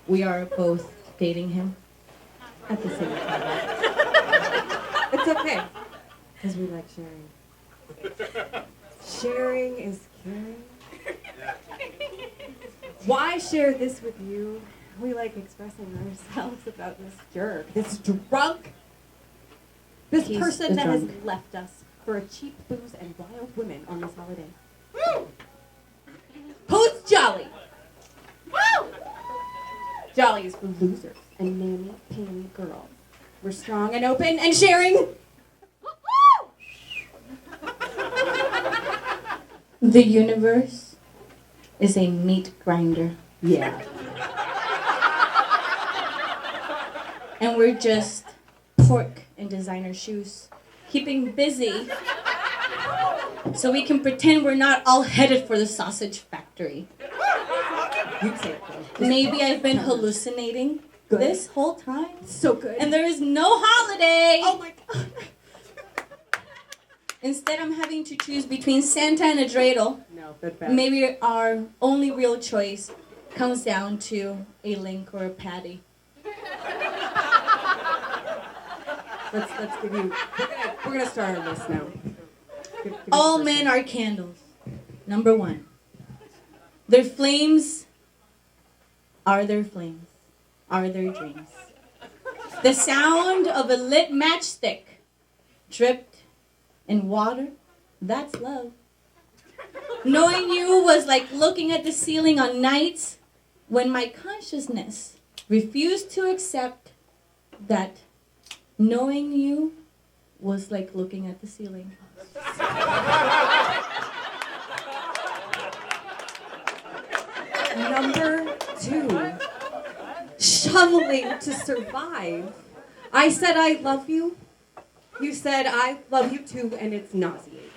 We are both dating him at the same time. It's okay, because we like sharing. Sharing is caring. Why share this with you? We like expressing ourselves about this jerk, this drunk, this He's person that drunk. has left us for a cheap booze and wild women on this holiday. Who's Jolly? Jolly is for losers and mammy-pammy girls. We're strong and open and sharing. The universe is a meat grinder. Yeah. And we're just pork in designer shoes, keeping busy so we can pretend we're not all headed for the sausage factory. You say it, though. Maybe I've been hallucinating this whole time. So good. And there is no holiday. Oh my God. Instead, I'm having to choose between Santa and a dreidel. No, that's bad. Maybe our only real choice comes down to a link or a patty. Let's give you. We're gonna start our list now. Give All us men are candles. Number 1. Their flames are their dreams. The sound of a lit matchstick dripped in water, that's love. Knowing you was like looking at the ceiling on nights when my consciousness refused to accept that knowing you was like looking at the ceiling. Number 2, shoveling to survive. I said I love you. You said I love you too, and it's nauseating.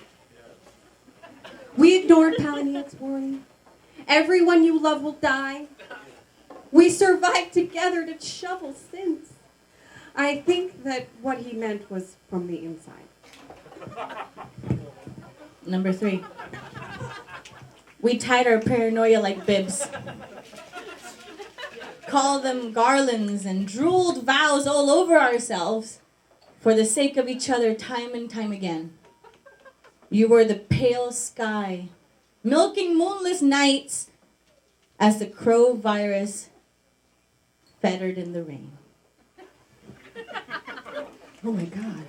We ignored Palaniuk's warning. Everyone you love will die. We survived together to shovel sins. I think that what he meant was from the inside. Number 3. We tied our paranoia like bibs. Called them garlands and drooled vows all over ourselves for the sake of each other time and time again. You were the pale sky, milking moonless nights as the crow virus fettered in the rain. Oh my God.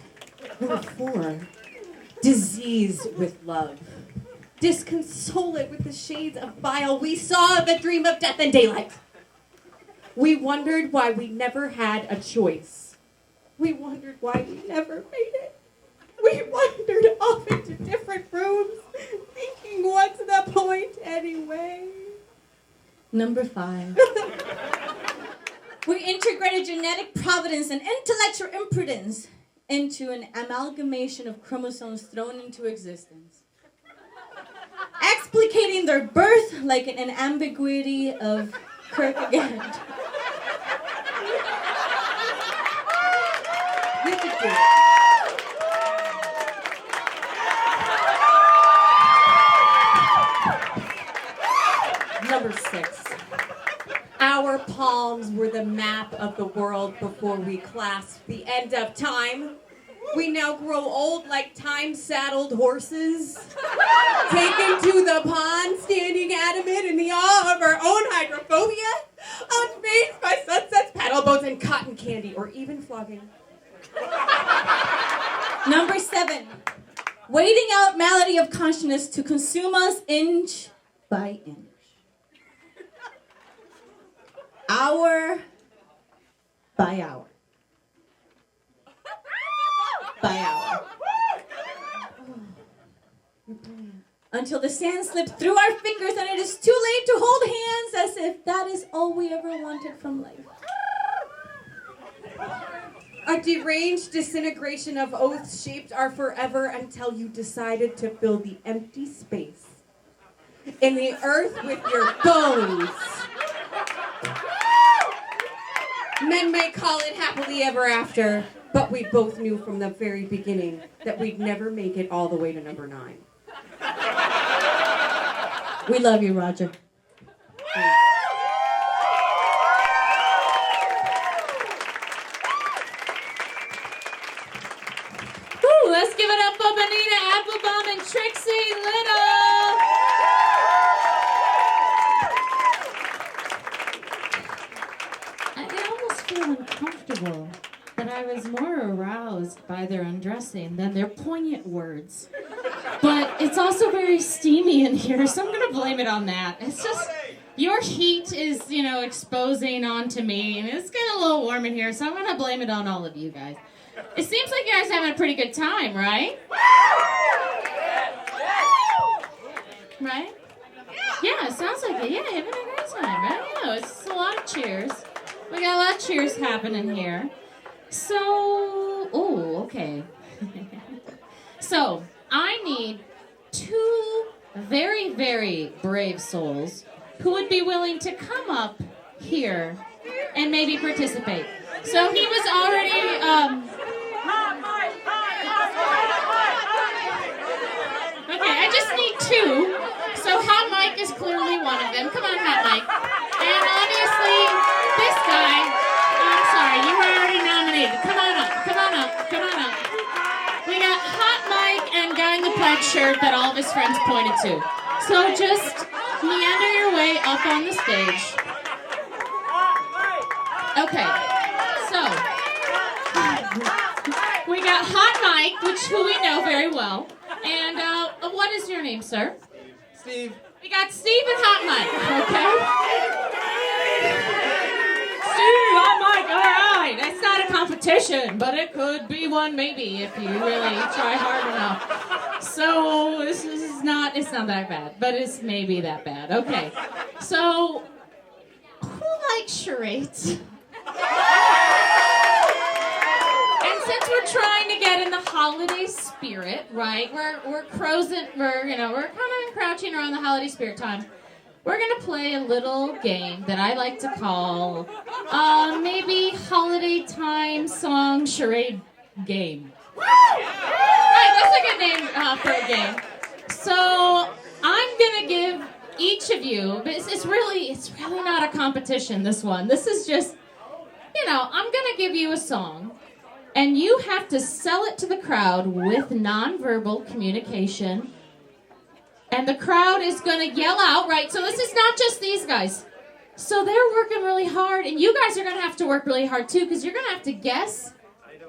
Number 4, diseased with love. Disconsolate with the shades of bile, we saw the dream of death and daylight. We wondered why we never had a choice. We wondered why we never made it. We wandered off into different rooms, thinking, what's the point anyway? Number 5. We integrated genetic providence and intellectual imprudence into an amalgamation of chromosomes thrown into existence, explicating their birth like an ambiguity of Kierkegaard. You could do it. Number 6. Our palms were the map of the world before we clasped the end of time. We now grow old like time-saddled horses, taken to the pond, standing adamant in the awe of our own hydrophobia, unfazed by sunsets, paddle boats, and cotton candy, or even flogging. Number 7. Waiting out malady of consciousness to consume us inch by inch. Hour by hour. By hour. Until the sand slips through our fingers and it is too late to hold hands, as if that is all we ever wanted from life. A deranged disintegration of oaths shaped our forever until you decided to fill the empty space in the earth with your bones. Men may call it happily ever after, but we both knew from the very beginning that we'd never make it all the way to number 9. We love you, Roger. Thanks. Woo, let's give it up for Bonita Applebom and Trixie Little. I almost feel uncomfortable that I was more aroused by their undressing than their poignant words. But it's also very steamy in here, so I'm going to blame it on that. It's just, your heat is, exposing onto me, and it's getting a little warm in here, so I'm going to blame it on all of you guys. It seems like you guys are having a pretty good time, right? Right? Yeah, it sounds like it. Yeah, having a great time, right? Yeah, it's a lot of cheers. We got a lot of cheers happening here. So, okay. So, I need 2 very, very brave souls who would be willing to come up here and maybe participate. So he was already, okay, I just need 2. So Hot Mike is clearly one of them. Come on, Hot Mike. And obviously, this guy, I'm sorry, you were already nominated. Come on up, come on up, come on up. We got Hot Mike and guy in the plaid shirt that all of his friends pointed to. So just meander your way up on the stage. Okay, so we got Hot Mike, who we know very well. And what is your name, sir? Steve. We got Steve and Hot Mike, okay? Steve, Hot Mike, all right. It's not a competition, but it could be one maybe if you really try hard enough. So this is not, it's not that bad, but it's maybe that bad. Okay, so who likes charades? And since we're trying to get in the holiday spirit, right? We're kind of crouching around the holiday spirit time. We're gonna play a little game that I like to call maybe holiday time song charade game. Right, that's a good name for a game. So I'm gonna give each of you, but it's really not a competition. This one, this is just, I'm gonna give you a song. And you have to sell it to the crowd with nonverbal communication. And the crowd is going to yell out, right? So this is not just these guys. So they're working really hard. And you guys are going to have to work really hard, too, because you're going to have to guess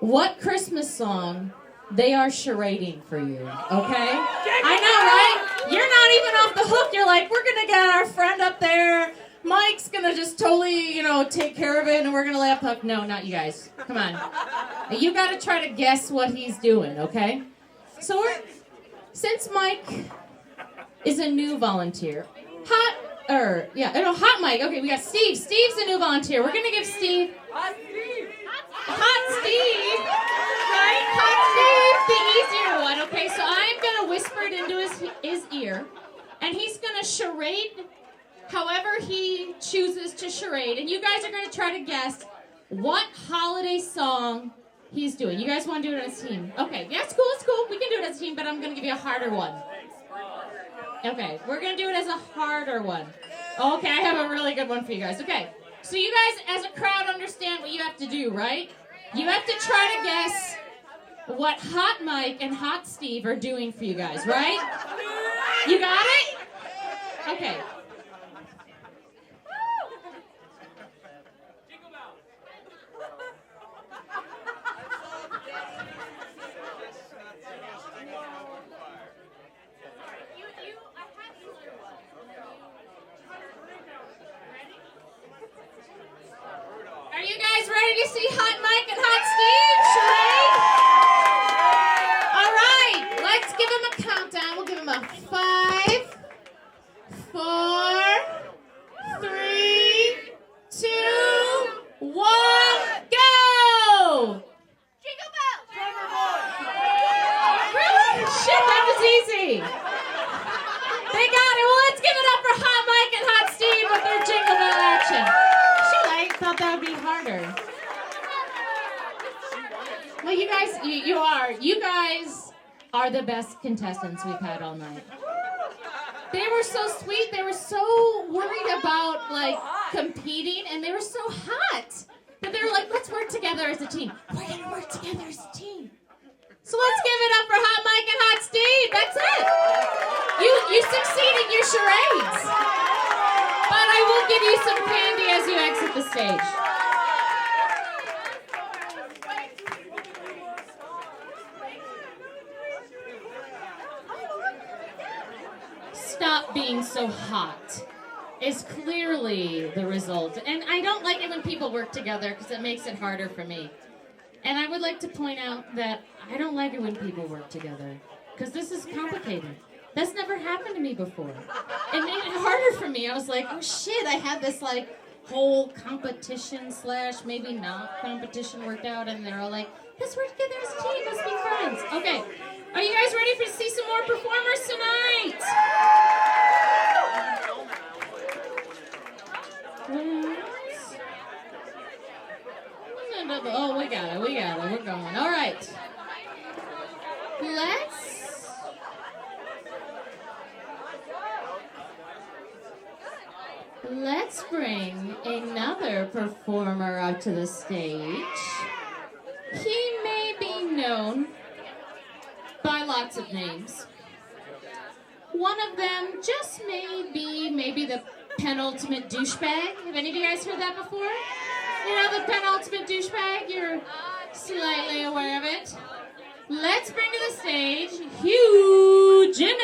what Christmas song they are charading for you, okay? I know, right? You're not even off the hook. You're like, we're going to get our friend up there. Mike's gonna just totally, take care of it, and we're gonna lay up hook. No, not you guys. Come on. You gotta try to guess what he's doing, okay? So since Mike is a new volunteer, Hot Mike. Okay, we got Steve. Steve's a new volunteer. We're gonna give Steve Hot Steve, right? Hot Steve, the easier one. Okay, so I'm gonna whisper it into his ear, and he's gonna charade however he chooses to charade, and you guys are going to try to guess what holiday song he's doing. You guys want to do it as a team? Okay, yeah, it's cool. We can do it as a team, but I'm going to give you a harder one. Okay, we're going to do it as a harder one. Okay, I have a really good one for you guys. Okay, so you guys as a crowd understand what you have to do, right? You have to try to guess what Hot Mike and Hot Steve are doing for you guys, right? You got it? Okay. Are you guys ready to see Hot Mike and Hot Steve? Charade? All right, let's give them a countdown. We'll give them a 5, 4, 3, 2, 1, go! Jingle bells! Really? Shit, that was easy. They got it. Well, let's give it up for Hot Mike and Hot Steve with their jingle bell action. I thought that would be harder. Well, you guys are the best contestants we've had all night. They were so sweet. They were so worried about, like, competing, and they were so hot that they were like, let's work together as a team. We're going to work together as a team. So let's give it up for Hot Mike and Hot Steve. That's it. You succeeded your charades. But I will give you some candy as you exit the stage. Stop being so hot is clearly the result. And I don't like it when people work together because it makes it harder for me. And I would like to point out that I don't like it when people work together because this is complicated. That's never happened to me before. It made it harder for me. I was like, oh shit, I had this like whole competition / maybe not competition worked out, and they're all like, let's work together as a team, let's be friends. Okay, are you guys ready to see some more performers tonight? Oh, we got it, we're going. All right. Let's bring another performer up to the stage. He may be known by lots of names. One of them just may be maybe the penultimate douchebag. Have any of you guys heard that before? You know, the penultimate douchebag? You're slightly aware of it. Let's bring to the stage Hugh Jif.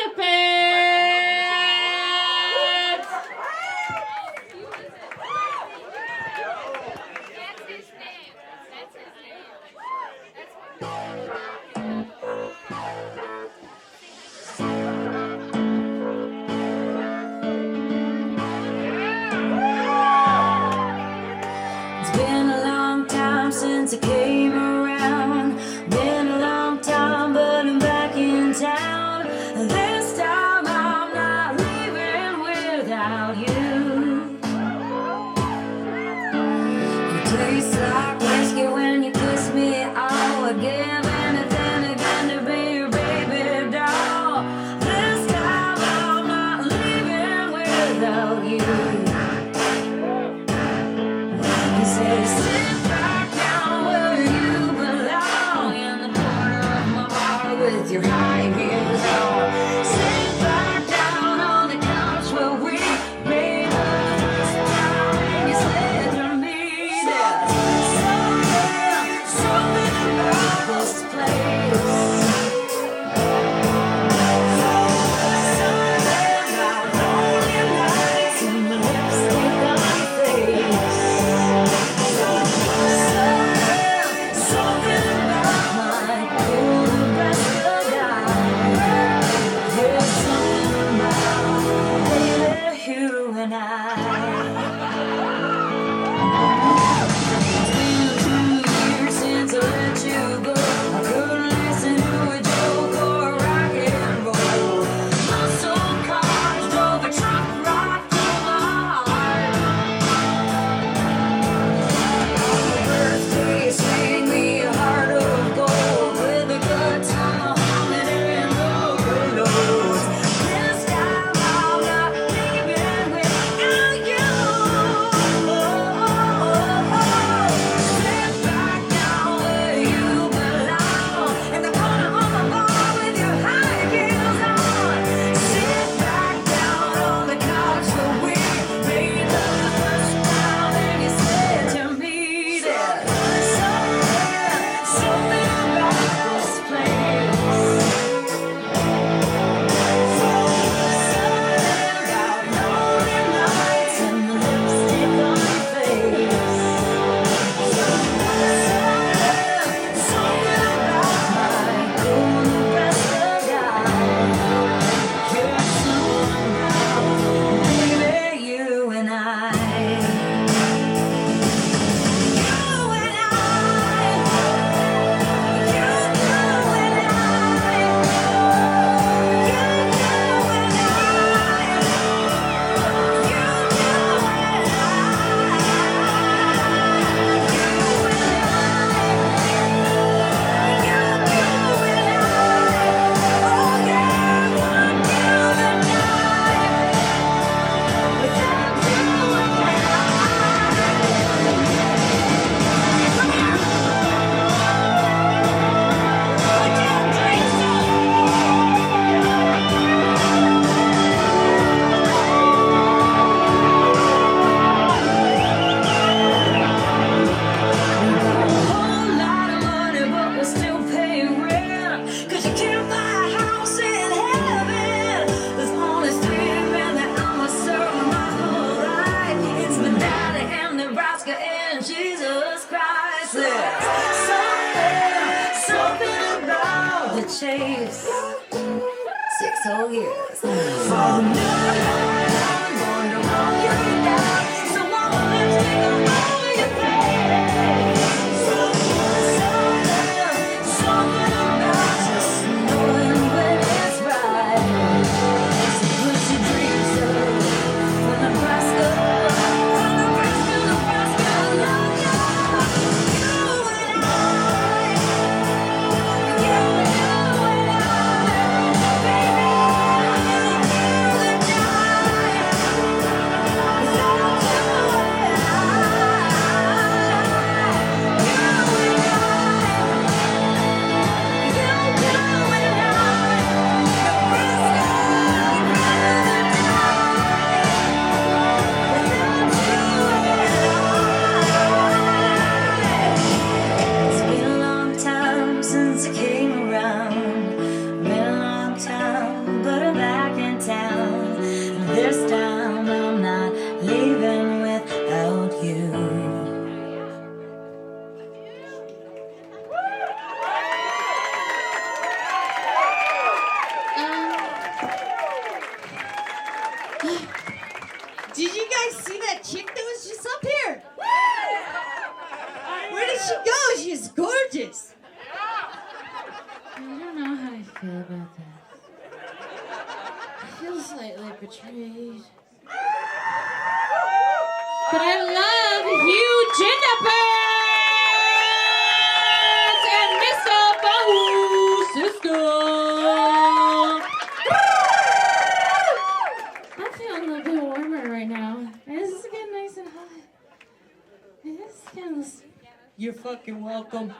Since I came around, been a long time, but I'm back in town. This time I'm not leaving without you. It tastes like whiskey when you kiss me. Oh, I'd give anything again to be your baby doll. This time I'm not leaving without you. He says, sit back down where you belong, in the corner of my bar with your high heels on. Sit back down on the couch where we made the first time, and you said to me that something about this place. Something about lonely nights and the lipstick on my face. Something about my cool Nebraska guy. There's something about baby you and I. It's been 2 years since I let you go. I couldn't listen to a joke or rock and roll. Muscle cars drove a truck right through my heart. On my birthday, you sang me a heart of gold with a good time of humming and road. This time I'm not leaving without you. chase 6 whole years. For no wonder why you're down. So long, let's take a over your face. Something about just knowing when it's right. So put your dreams up from Nebraska, Nebraska, love you. Did you guys see that chick that was just up here? Where did she go? She's gorgeous. I don't know how I feel about that. I feel slightly betrayed. But I love Hugh Jif and Mr. Bow Sister. I'm feeling a little bit warmer right now. This is getting nice and hot. This is kind of... You're fucking welcome.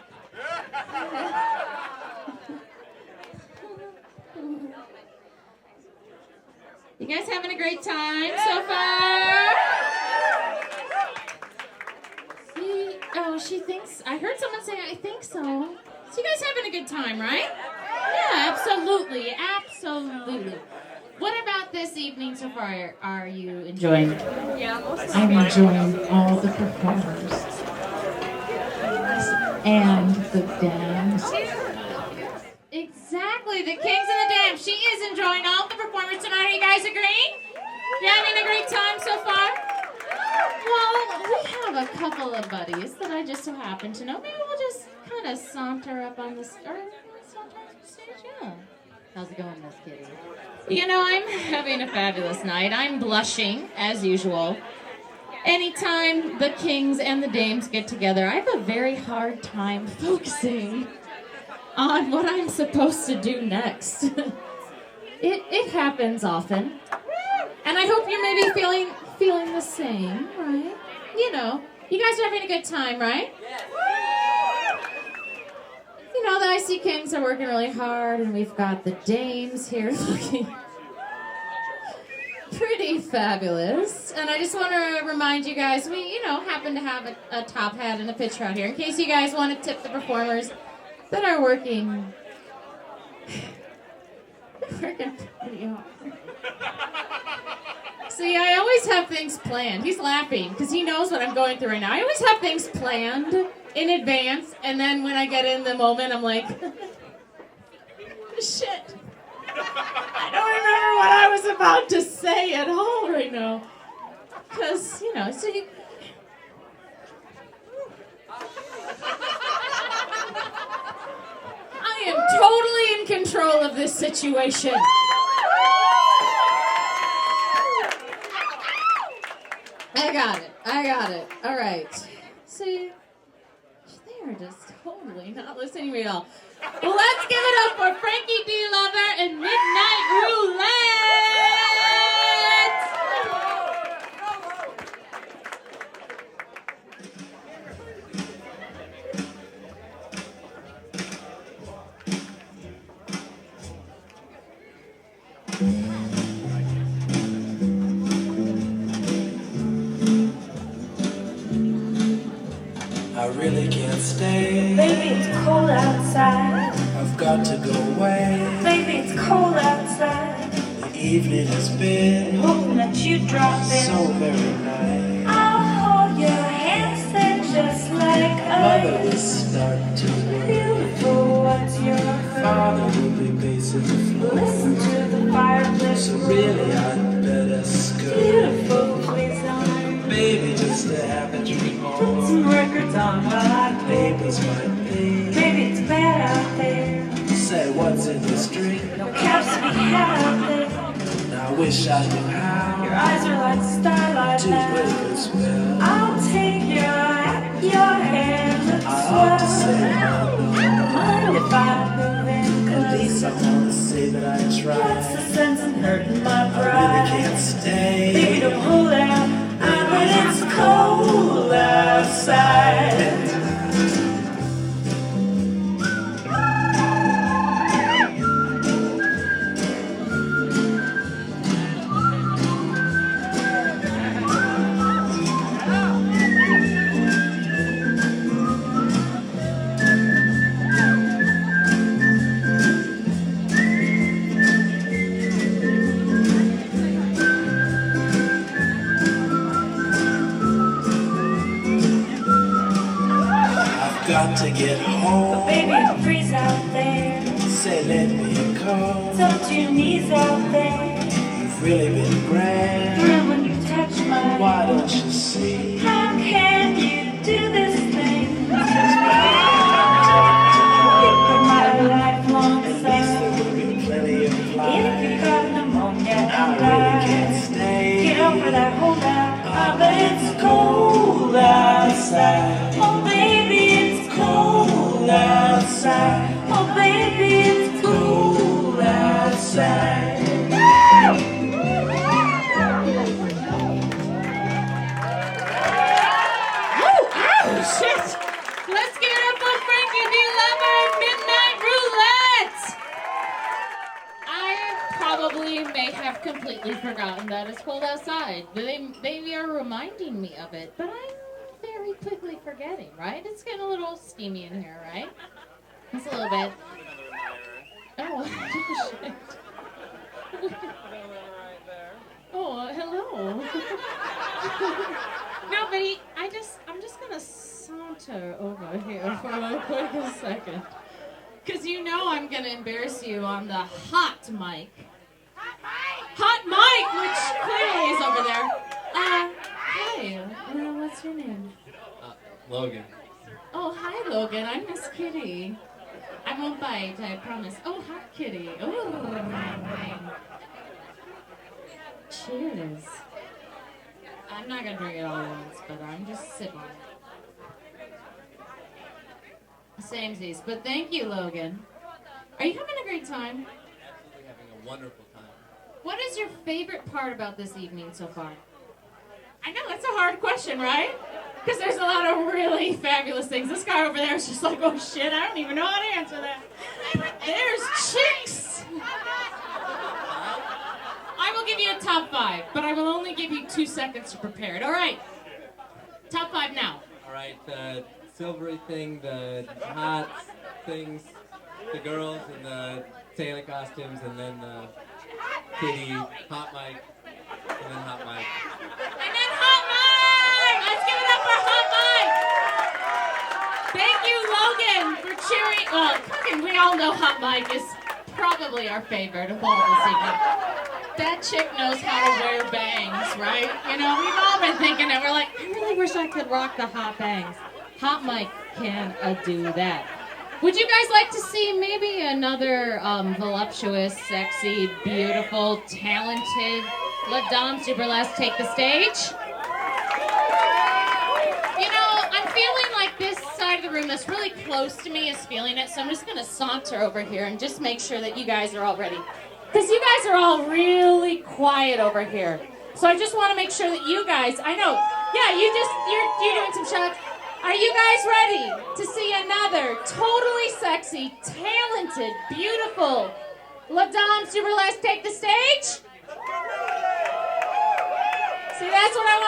You guys having a great time so far? See, oh, she thinks, I heard someone say, I think so. So you guys having a good time, right? Yeah, absolutely, absolutely. What about this evening so far? Are you enjoying it? Yeah, I'm enjoying all the performers. And the dance. Exactly, the kings and the dams. She is enjoying all the performers tonight. Are you guys agreeing? You having a great time so far? Well, we have a couple of buddies that I just so happen to know. Maybe we'll just kind of saunter up on the stage. Yeah. How's it going, Miss Kitty? You know, I'm having a fabulous night. I'm blushing, as usual. Anytime the kings and the dames get together, I have a very hard time focusing on what I'm supposed to do next. It happens often. And I hope you're maybe feeling the same, right? You know, you guys are having a good time, right? You know, the IC Kings are working really hard, and we've got the dames here looking pretty fabulous. And I just want to remind you guys, we, happen to have a top hat and a pitcher out here in case you guys want to tip the performers that are working pretty hard. See, I always have things planned. He's laughing because he knows what I'm going through right now. I always have things planned in advance, and then when I get in the moment, I'm like, shit. I don't remember what I was about to say at all right now. Because, so you... I am totally in control of this situation. I got it. All right. See, they are just totally not listening to me at all. Well, let's give it up for Frankie D. Lover and Midnight Roulette! I really can't stay. Baby, it's cold outside. I've got to go away. Baby, it's cold outside. The evening has been Hoping that you drop in. so very nice. I'll hold your hands then just like Mother will ice. start to worry. Beautiful, what's your hurry? Father will be So really I'd better skirt. Beautiful, please don't. Baby, just to have a drink Put more. some records on while I play. Neighbors might be. Baby, it's bad out there. Say what's in this drink. No caps to be had out there. I wish I knew how. Your eyes are like starlight to now. break a spell. I'll take your hand and I ought to swell. say no. Mind if I move in? At least I want to say that I What's the tried. sense in hurting my I really pride? can't stay. Baby, don't hold out. When it's cold outside. Got to get home. Baby, don't freeze out there. Say let me come. Don't your knees out there. You've really been grand. Thrill when you touch my. Why don't you see? How can you do this thing? For my lifelong At least son. there will be plenty of If you life. got pneumonia and I really can't stay. get over that holdout. I bet it's cold outside. Oh baby, it's cold outside. Oh baby, it's cold outside. Oh, shit! Let's give it up for Frankie D. Lover and Midnight Roulette! I probably may have completely forgotten that it's cold outside. They are reminding me of it, but I'm very quickly forgetting, right? It's getting a little steamy in here, right? Just a little bit. Oh, shit. Oh, hello. Nobody, I'm just gonna saunter over here for a quick second. Because you know I'm gonna embarrass you on the hot mic. Hot mic, which clearly is over there. Hi, what's your name? Logan. Oh, hi, Logan. I'm Miss Kitty. I won't bite, I promise. Oh, hot kitty. Oh. Cheers. I'm not gonna drink it all at once, but I'm just sipping on it. Samesies. But thank you, Logan. Are you having a great time? Absolutely having a wonderful time. What is your favorite part about this evening so far? I know, that's a hard question, right? Because there's a lot of really fabulous things. This guy over there is just like, oh shit, I don't even know how to answer that. There's chicks! I will give you a top 5, but I will only give you 2 seconds to prepare it. All right. Top 5 now. All right, the silvery thing, the hot things, the girls in the Santa costumes, and then the kitty, hot mic, and then hot mic. And then hot mic! Let's give it up for hot mic! Thank you, Logan, for cheering. Well, fucking, we all know hot mic is probably our favorite of all this evening. That chick knows how to wear bangs, right? You know, we've all been thinking it. We're like, I really wish I could rock the hot bangs. Hot mic can do that. Would you guys like to see maybe another voluptuous, sexy, beautiful, talented La Dame du Burlesque take the stage? You know, I'm feeling like this side of the room that's really close to me is feeling it, so I'm just going to saunter over here and just make sure that you guys are all ready. Because you guys are all really quiet over here. So I just want to make sure that you guys, I know, yeah, you're doing some shots. Are you guys ready to see another totally sexy, talented, beautiful La Dame du Burlesque take the stage? See, that's what I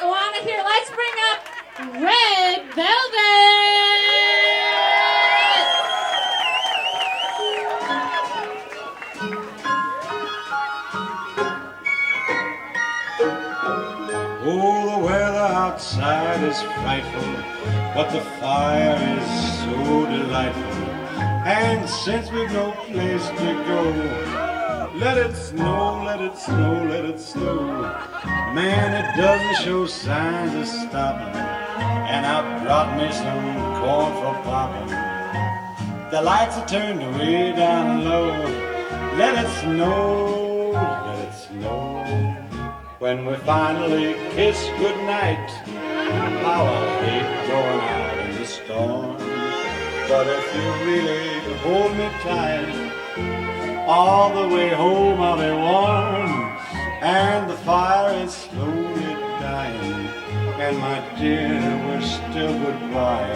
want to hear. Let's bring up Red Velvet! Oh, the weather outside is frightful, but the fire is so delightful. And since we've no place to go, Let it snow, let it snow, let it snow. Man, it doesn't show signs of stopping. And I brought me some corn for popping. The lights are turned way down low. Let it snow, let it snow. When we finally kiss goodnight, how I hate going out in the storm. But if you really hold me tight, all the way home I'll be warm. And the fire is slowly dying, and my dear, we're still goodbye.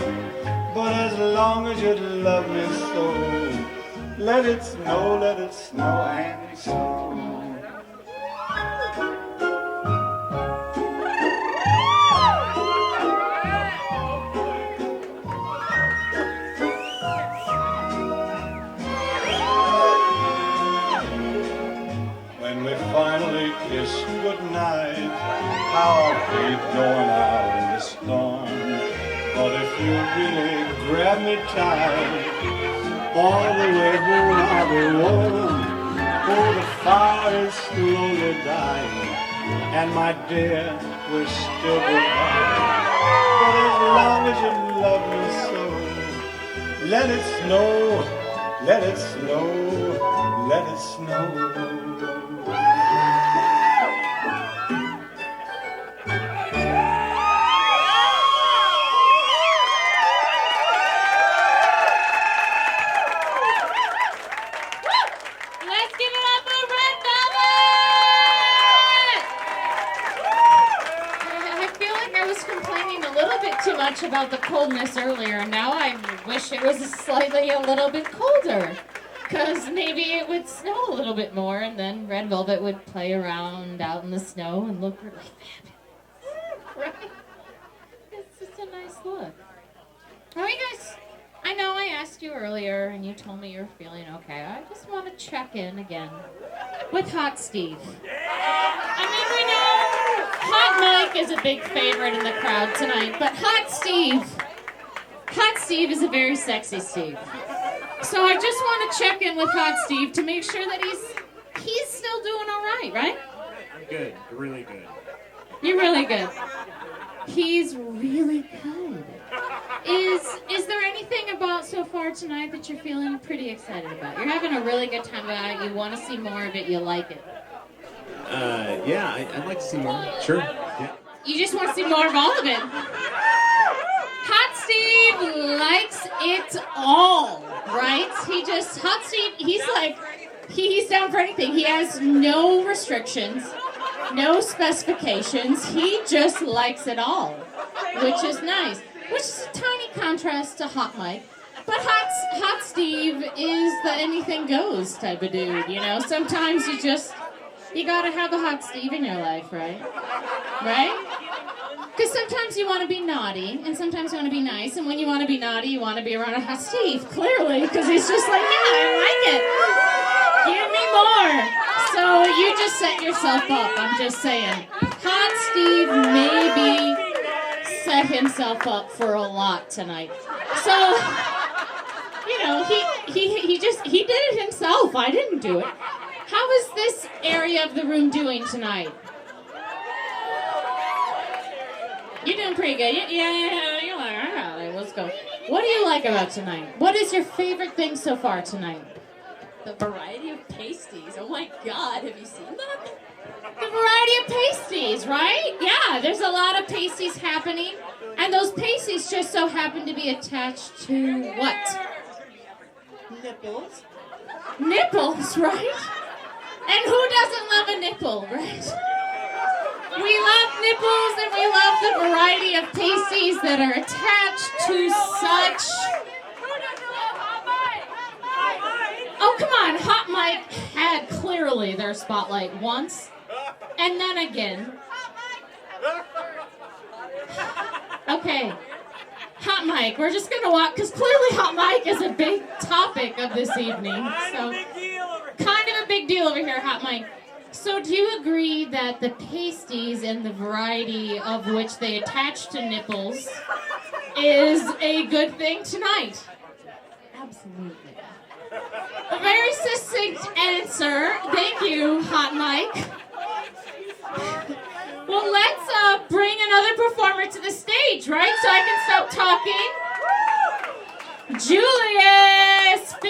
But as long as you love me so, let it snow and snow. Finally kiss goodnight, how I hate going out in the storm. But if you really grab me tight, all the way home I'll be warm. Oh, the fire is slowly dying, and my dear, we're still goodbye. But as long as you love me so, let it snow, let it snow, let it snow. About the coldness earlier, and now I wish it was slightly a little bit colder, because maybe it would snow a little bit more, and then Red Velvet would play around out in the snow and look really fabulous. Right? It's just a nice look. How are you guys? I know I asked you earlier, and you told me you're feeling okay. I just want to check in again with Hot Steve. I mean, we know Hot Mike is a big favorite in the crowd tonight, but Hot Steve is a very sexy Steve. So I just want to check in with Hot Steve to make sure that he's still doing all right, right? I'm good. You're really good. You're really good. He's really good. Is there anything about so far tonight that you're feeling pretty excited about? You're having a really good time about it. You want to see more of it. You like it. Yeah, I'd like to see more. Sure. Yeah. You just want to see more of all of it. Hot Steve likes it all, right? Hot Steve, he's down for anything. He has no restrictions, no specifications. He just likes it all, which is nice. Which is a tiny contrast to Hot Mike. But Hot Steve is the anything goes type of dude, you know? Sometimes you gotta have a Hot Steve in your life, right? Right? Because sometimes you want to be naughty, and sometimes you want to be nice, and when you want to be naughty, you want to be around a Hot Steve, clearly, because he's just like, yeah, I like it. Give me more. So you just set yourself up, I'm just saying. Hot Steve maybe set himself up for a lot tonight. So, you know, he did it himself. I didn't do it. How is this area of the room doing tonight? You're doing pretty good. Yeah, you're like, all right, let's go. What do you like about tonight? What is your favorite thing so far tonight? The variety of pasties. Oh my God, have you seen them? The variety of pasties, right? Yeah, there's a lot of pasties happening. And those pasties just so happen to be attached to what? Nipples. Nipples, right? And who doesn't love a nipple, right? We love nipples, and we love the variety of pasties that are attached to such... Oh, come on. Hot Mike had clearly their spotlight once, and then again. Okay. Hot Mike, we're just going to walk, because clearly Hot Mike is a big topic of this evening. So, kind of a big deal over here, Hot Mike. So do you agree that the pasties and the variety of which they attach to nipples is a good thing tonight? Absolutely. The very succinct answer. Thank you, Hot Mike. Well, let's bring another performer to the stage, right? So I can stop talking. Julius Spa!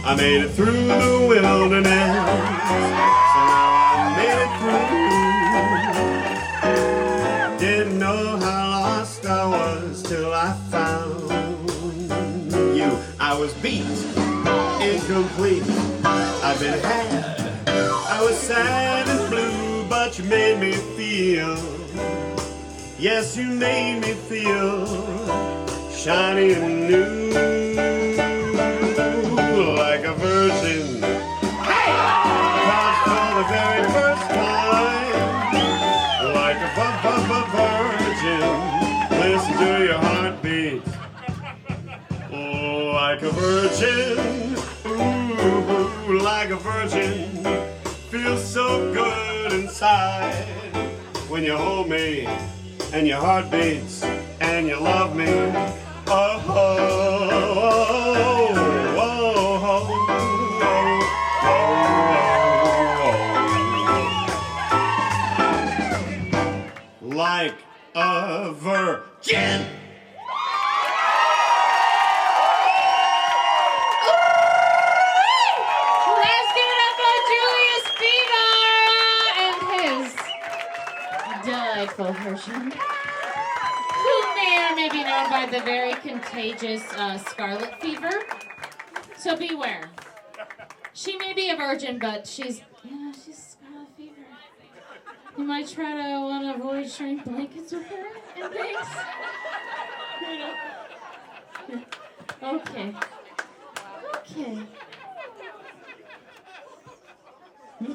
I made it through the wilderness, so now I made it through. Didn't know how lost I was till I found you. I was beat, incomplete, I've been had. I was sad and blue, but you made me feel. Yes, you made me feel shiny and new. Like a virgin, caught for the very first time. Like a virgin, listen to your heartbeat. Oh, like a virgin, ooh, like a virgin, feels so good inside when you hold me and your heart beats and you love me. Oh, oh, oh, oh, oh, oh. Like a virgin. Let's give it up for Julius Spa and his delightful version, who may or may be known by the very contagious scarlet fever. So beware. She may be a virgin, but she's scarlet fever. You might try to want to avoid sharing blankets with her and things. Okay.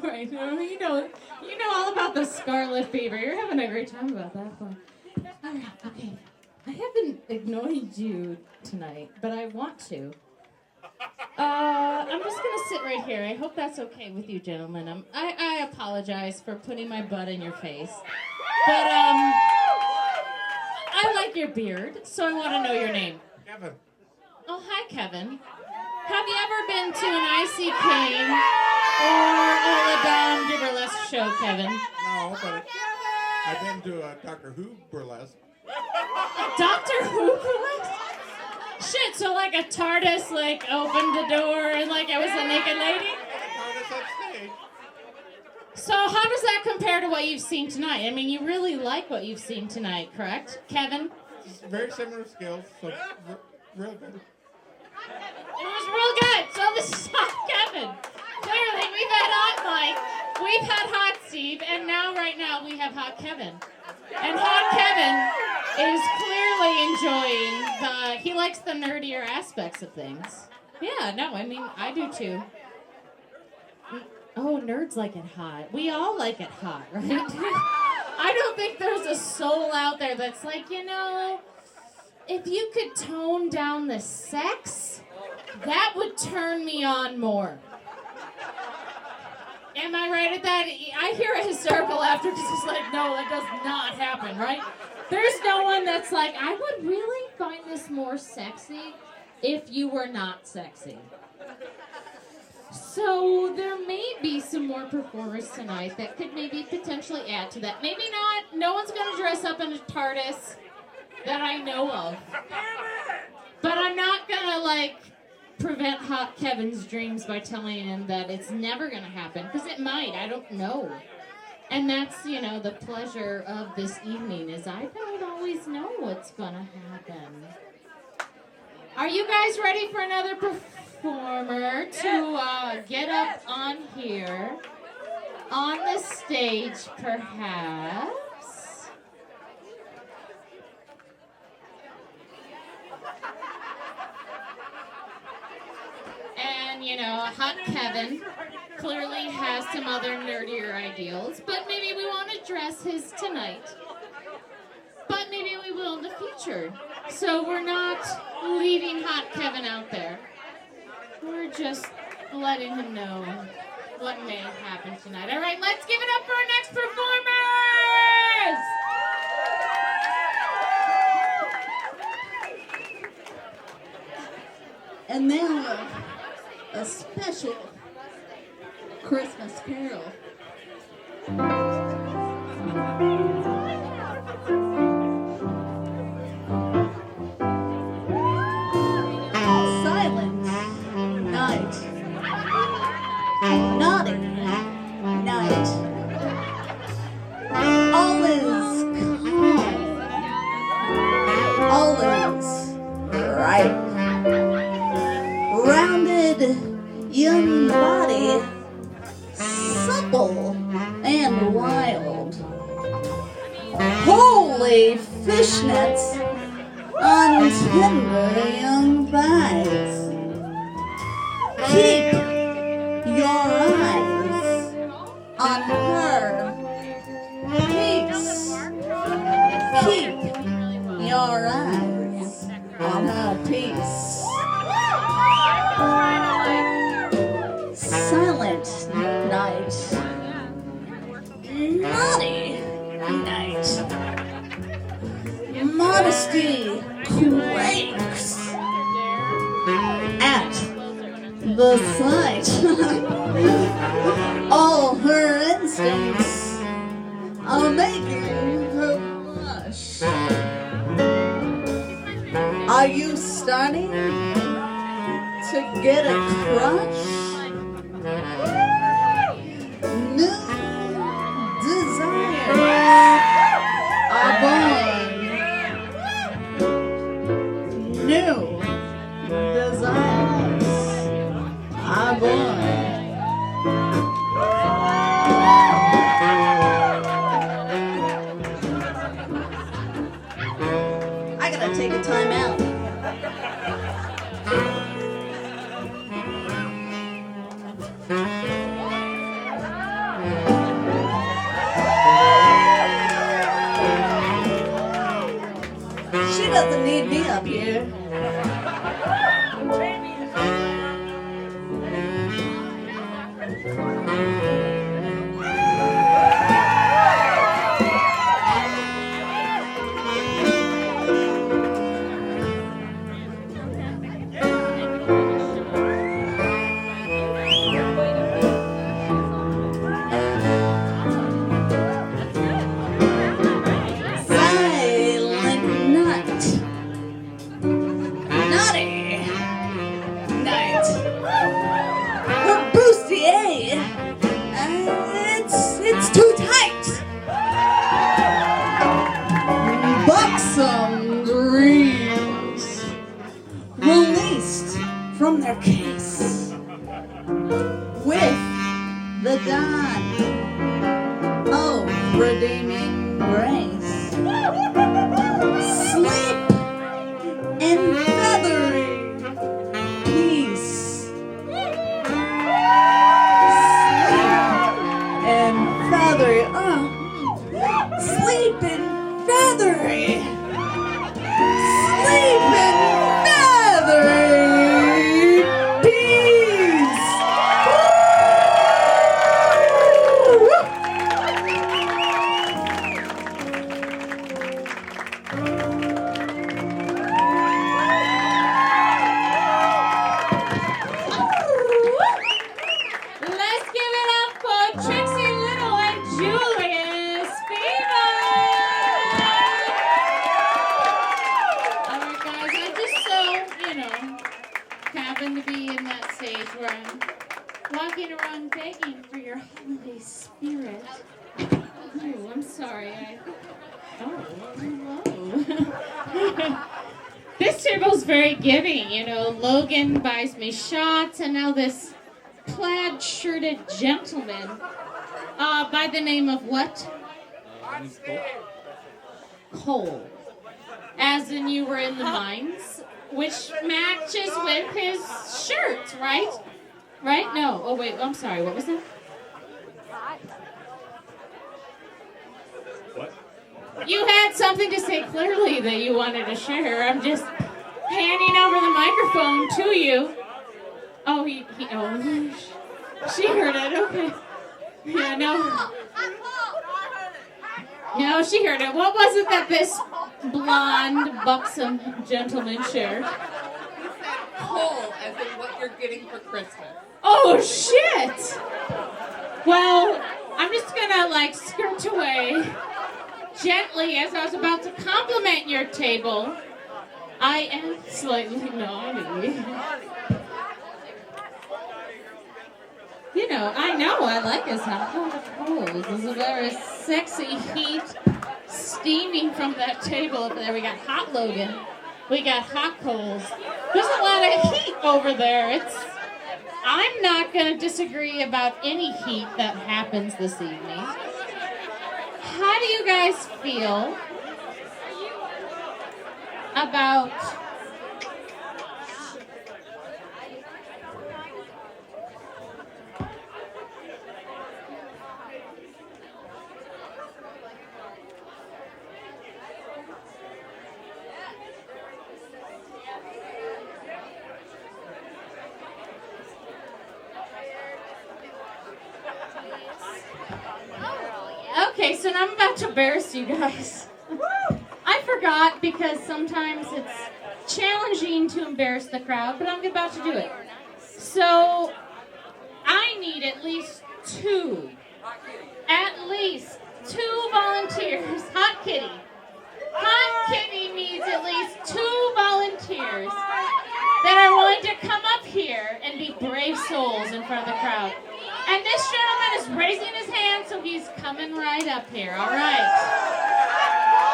Right, you know all about the scarlet fever. You're having a great time about that one. All right, okay. I haven't ignored you tonight, but I want to. I'm just gonna sit right here. I hope that's okay with you, gentlemen. I apologize for putting my butt in your face, but I like your beard, so I want to know your name. Kevin. Oh, hi, Kevin. Have you ever been to an Icy King or a Burlesque show, Kevin? No, but I've been to a Doctor Who burlesque. Doctor Who burlesque? Shit, so like a TARDIS like opened the door and like it was a naked lady? TARDIS upstage. So how does that compare to what you've seen tonight? I mean, you really like what you've seen tonight, correct, Kevin? Very similar skills, so real good. It was real good. So this is Hot Kevin. Clearly, we've had Hot Mike, we've had Hot Steve, and now right now we have Hot Kevin. And Hot Kevin is clearly enjoying he likes the nerdier aspects of things. Yeah, no, I mean, I do too. Oh, nerds like it hot. We all like it hot, right? I don't think there's a soul out there that's like, you know, if you could tone down the sex, that would turn me on more. Am I right at that? I hear a hysterical laughter because it's like, no, that does not happen, right? There's no one that's like, I would really find this more sexy if you were not sexy. So there may be some more performers tonight that could maybe potentially add to that. Maybe not. No one's going to dress up in a TARDIS that I know of. But I'm not going to, like, prevent Hot Kevin's dreams by telling him that it's never going to happen. Because it might. I don't know. And that's, you know, the pleasure of this evening is I don't always know what's going to happen. Are you guys ready for another performer to get up on here, on the stage, perhaps? And, you know, Hot Kevin clearly has some other nerdier ideals, but maybe we won't address his tonight. But maybe we will in the future. So we're not leaving Hot Kevin out there. We're just letting him know what may happen tonight. All right, let's give it up for our next performers! And now, a special Christmas carol. Silent night. Naughty night. All is calm. All is right. Rounded young body, supple and wild. Holy fishnets on tender young thighs. Keep your eyes on her. Peace. Keep your eyes on her peace. Silent night. Naughty night. Modesty quakes at the sight. All her instincts are making her blush. Are you starting to get a crush? New desires are born. New desires are born. I gotta take a time out. She doesn't need me up here. walking around begging for your holiday spirit. Oh, I'm sorry. Hello. This table's very giving, you know. Logan buys me shots, and now this plaid-shirted gentleman, by the name of what? Cole. As in you were in the mines, which matches with his shirt, right? Right? No. Oh, wait. I'm sorry. What was that? What? You had something to say clearly that you wanted to share. I'm just handing over the microphone to you. Oh, she heard it. Okay. Yeah, no. No, she heard it. What was it that this blonde, buxom gentleman shared? Cole, as in what you're getting for Christmas. Oh, shit! Well, I'm just gonna, skirt away gently as I was about to compliment your table. I am slightly naughty. You know, I like his hot coals. There's a very sexy heat steaming from that table up there. We got hot Logan. We got hot coals. There's a lot of heat over there. I'm not going to disagree about any heat that happens this evening. How do you guys feel about Okay, so now I'm about to embarrass you guys. I forgot because sometimes it's challenging to embarrass the crowd, but I'm about to do it. So I need at least two volunteers. Hot Kitty. Hot Kitty needs at least two volunteers that are willing to come up here and be brave souls in front of the crowd. And this gentleman is raising his hand, so he's coming right up here. All right.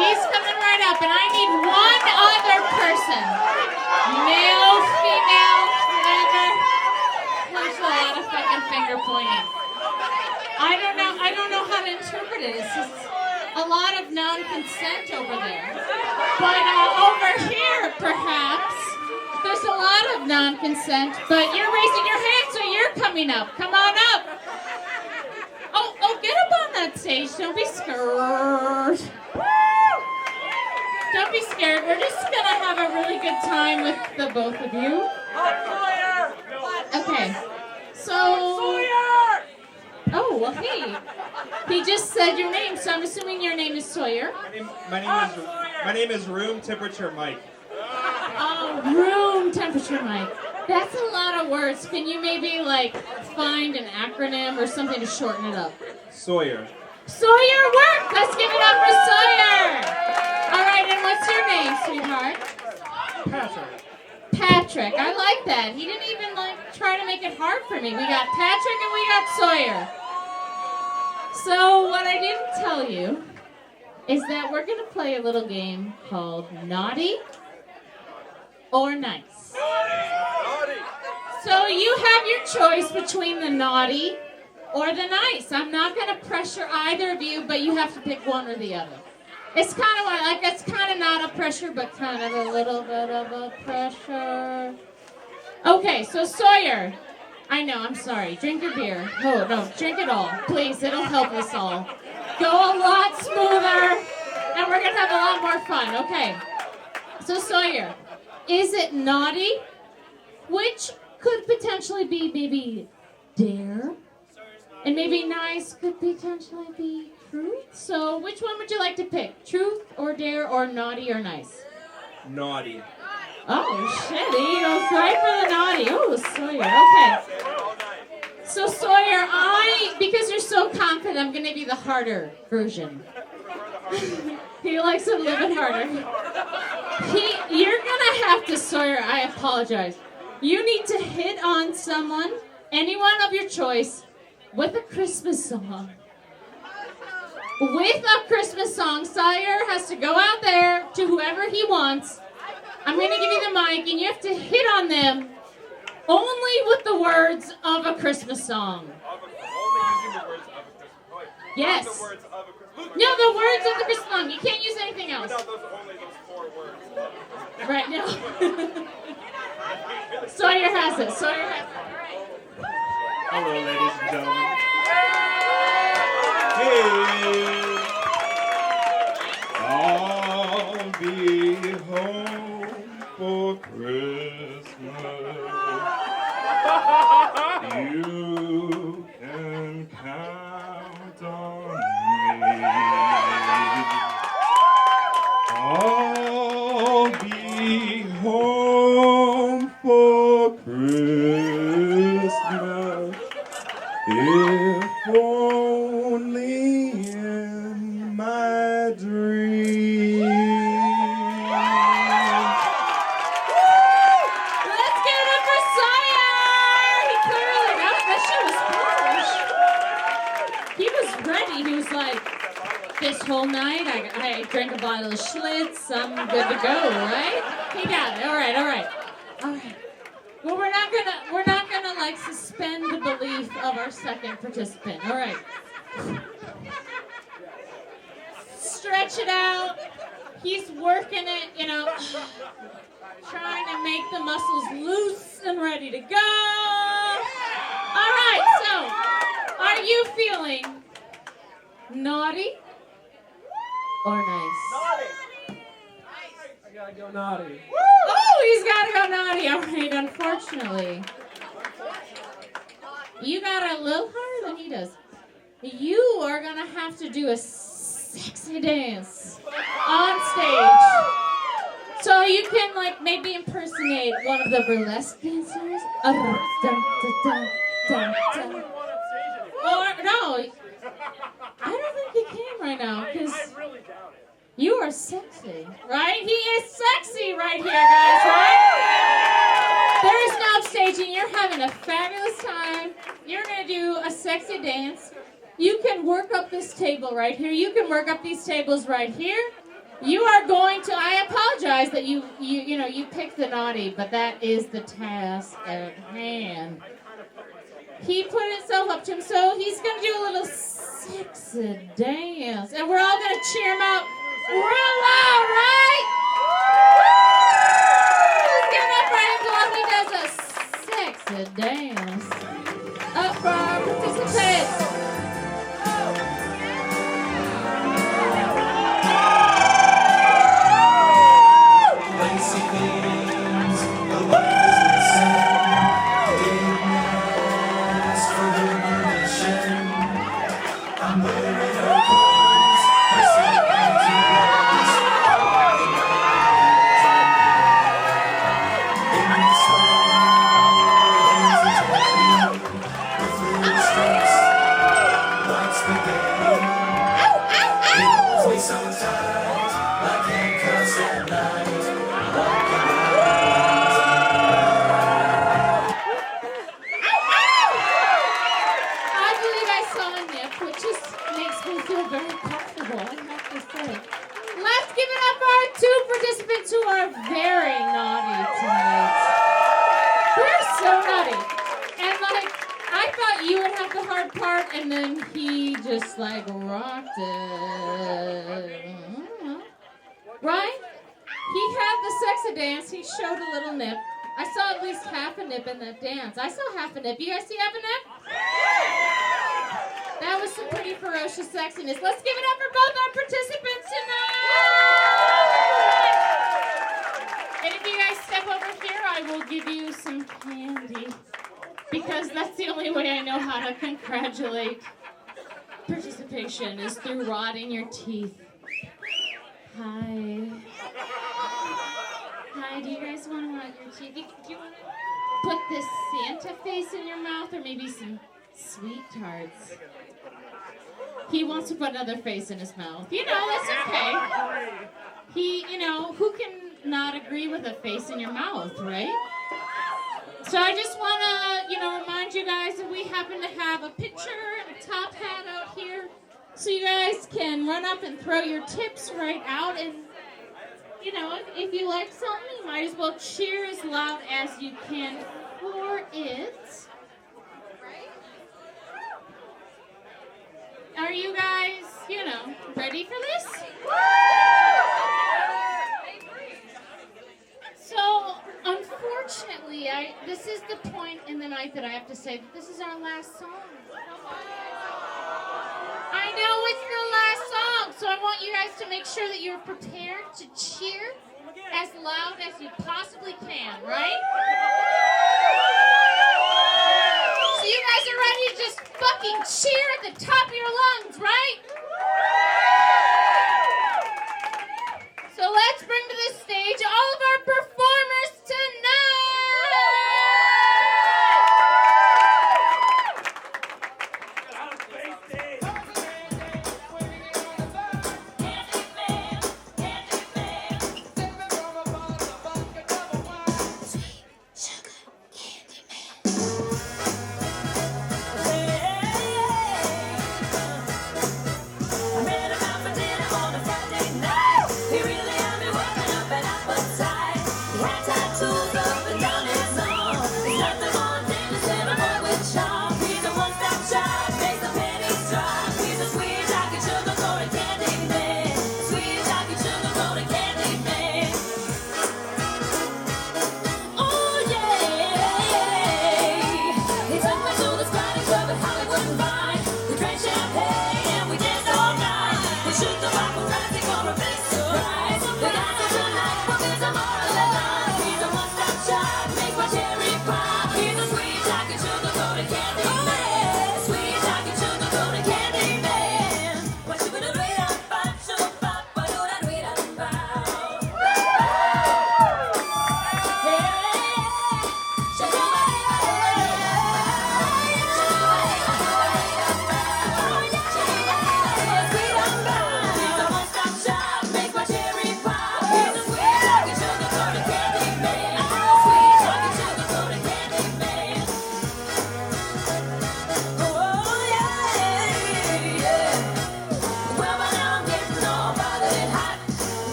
He's coming right up, and I need one other person. Male, female, whatever. There's a lot of fucking finger pointing. I don't know how to interpret it. It's just a lot of non-consent over there. But over here, perhaps, there's a lot of non-consent, but you're raising your hand, so you're coming up. Come on up. Oh, get up on that stage. Don't be scared. Don't be scared. We're just going to have a really good time with the both of you. Okay. So... Oh, well, hey. He just said your name, so I'm assuming your name is Sawyer. My name is Room Temperature Mike. Oh, room temperature, Mike. That's a lot of words. Can you maybe, find an acronym or something to shorten it up? Sawyer. Sawyer work! Let's give it up for Sawyer! All right, and what's your name, sweetheart? Patrick. I like that. He didn't even, try to make it hard for me. We got Patrick and we got Sawyer. So, what I didn't tell you is that we're going to play a little game called Naughty or Nice. So you have your choice between the naughty or the nice. I'm not going to pressure either of you, but you have to pick one or the other. It's kind of it's kind of not a pressure, but kind of a little bit of a pressure. Okay, so Sawyer, I know, I'm sorry. Drink your beer. Oh, no, drink it all. Please, it'll help us all. Go a lot smoother, and we're going to have a lot more fun. Okay, so Sawyer, is it naughty, which could potentially be maybe dare, and maybe nice could potentially be truth? So which one would you like to pick? Truth or dare or naughty or nice? Naughty. Oh, shit, he goes right for the naughty. Oh, Sawyer, okay. So Sawyer, because you're so confident, I'm going to be the harder version. He likes it a little bit harder. You're going to have to, Sawyer, I apologize. You need to hit on someone, anyone of your choice, with a Christmas song. With a Christmas song, Sire has to go out there to whoever he wants. I'm going to give you the mic, and you have to hit on them only with the words of a Christmas song. Yes. No, the words of the Christmas song. You can't use anything else. Right now. Sawyer has it. Sawyer has it. Hello, ladies and gentlemen. Hey, I'll be home for Christmas. You can count on me. I'll be home for Christmas, if only in my dreams. Let's give it up for Sawyer! He clearly, that shit was foolish. He was ready. He was like, this whole night, I drank a bottle of Schlitz. I'm good to go, right? He got it. All right. Well, we're not gonna like suspend the belief of our second participant. All right. Stretch it out. He's working it, trying to make the muscles loose and ready to go. All right. So, are you feeling naughty or nice? I gotta go naughty. Oh, he's gotta go naughty. All right, unfortunately. You got a little harder than he does. You are gonna have to do a sexy dance on stage. So you can maybe impersonate one of the burlesque dancers. Or no, I don't think he can right now because you are sexy, right? He is sexy right here, guys, right? There is no upstaging. You're having a fabulous time. You're going to do a sexy dance. You can work up this table right here. You can work up these tables right here. You are going to, I apologize that you picked the naughty, but that is the task at hand. He put himself up to him, so he's going to do a little sexy dance. And we're all going to cheer him out real loud, right? Let's give it up for him while he does a sexy dance. Up for our participants. Lacy beams, the light is insane. Didn't ask for their permission. I'm wearing her clothes, her silken jewels. In the snow, there's a teddy with little stripes like spaghetti. It holds me so tight, I can't cuss at night. I believe I saw a nip, which just makes me feel very comfortable, I have to say. Let's give it up for our two participants who are very naughty tonight. They're so naughty. And I thought you would have the hard part, and then he just rocked it. Right? He had the sexy dance. He showed a little nip. I saw at least half a nip in that dance. I saw half a nip. You guys see half a nip? That was some pretty ferocious sexiness. Let's give it up for both our participants tonight. And if you guys step over here, I will give you some candy. Because that's the only way I know how to congratulate participation is through rotting your teeth. Hi. Hi, do you guys want to rot your teeth? Do you want to put this Santa face in your mouth or maybe some sweet tarts? He wants to put another face in his mouth. That's okay. Who can not agree with a face in your mouth, right? So I just want to, remind you guys that we happen to have a picture and a top hat out here. So you guys can run up and throw your tips right out. And, if you like something, you might as well cheer as loud as you can for it. Are you guys, ready for this? So, unfortunately, this is the point in the night that I have to say that this is our last song. I know it's the last song, so I want you guys to make sure that you're prepared to cheer as loud as you possibly can, right? So you guys are ready to just fucking cheer at the top of your lungs, right? So let's bring to the stage all of our performers tonight!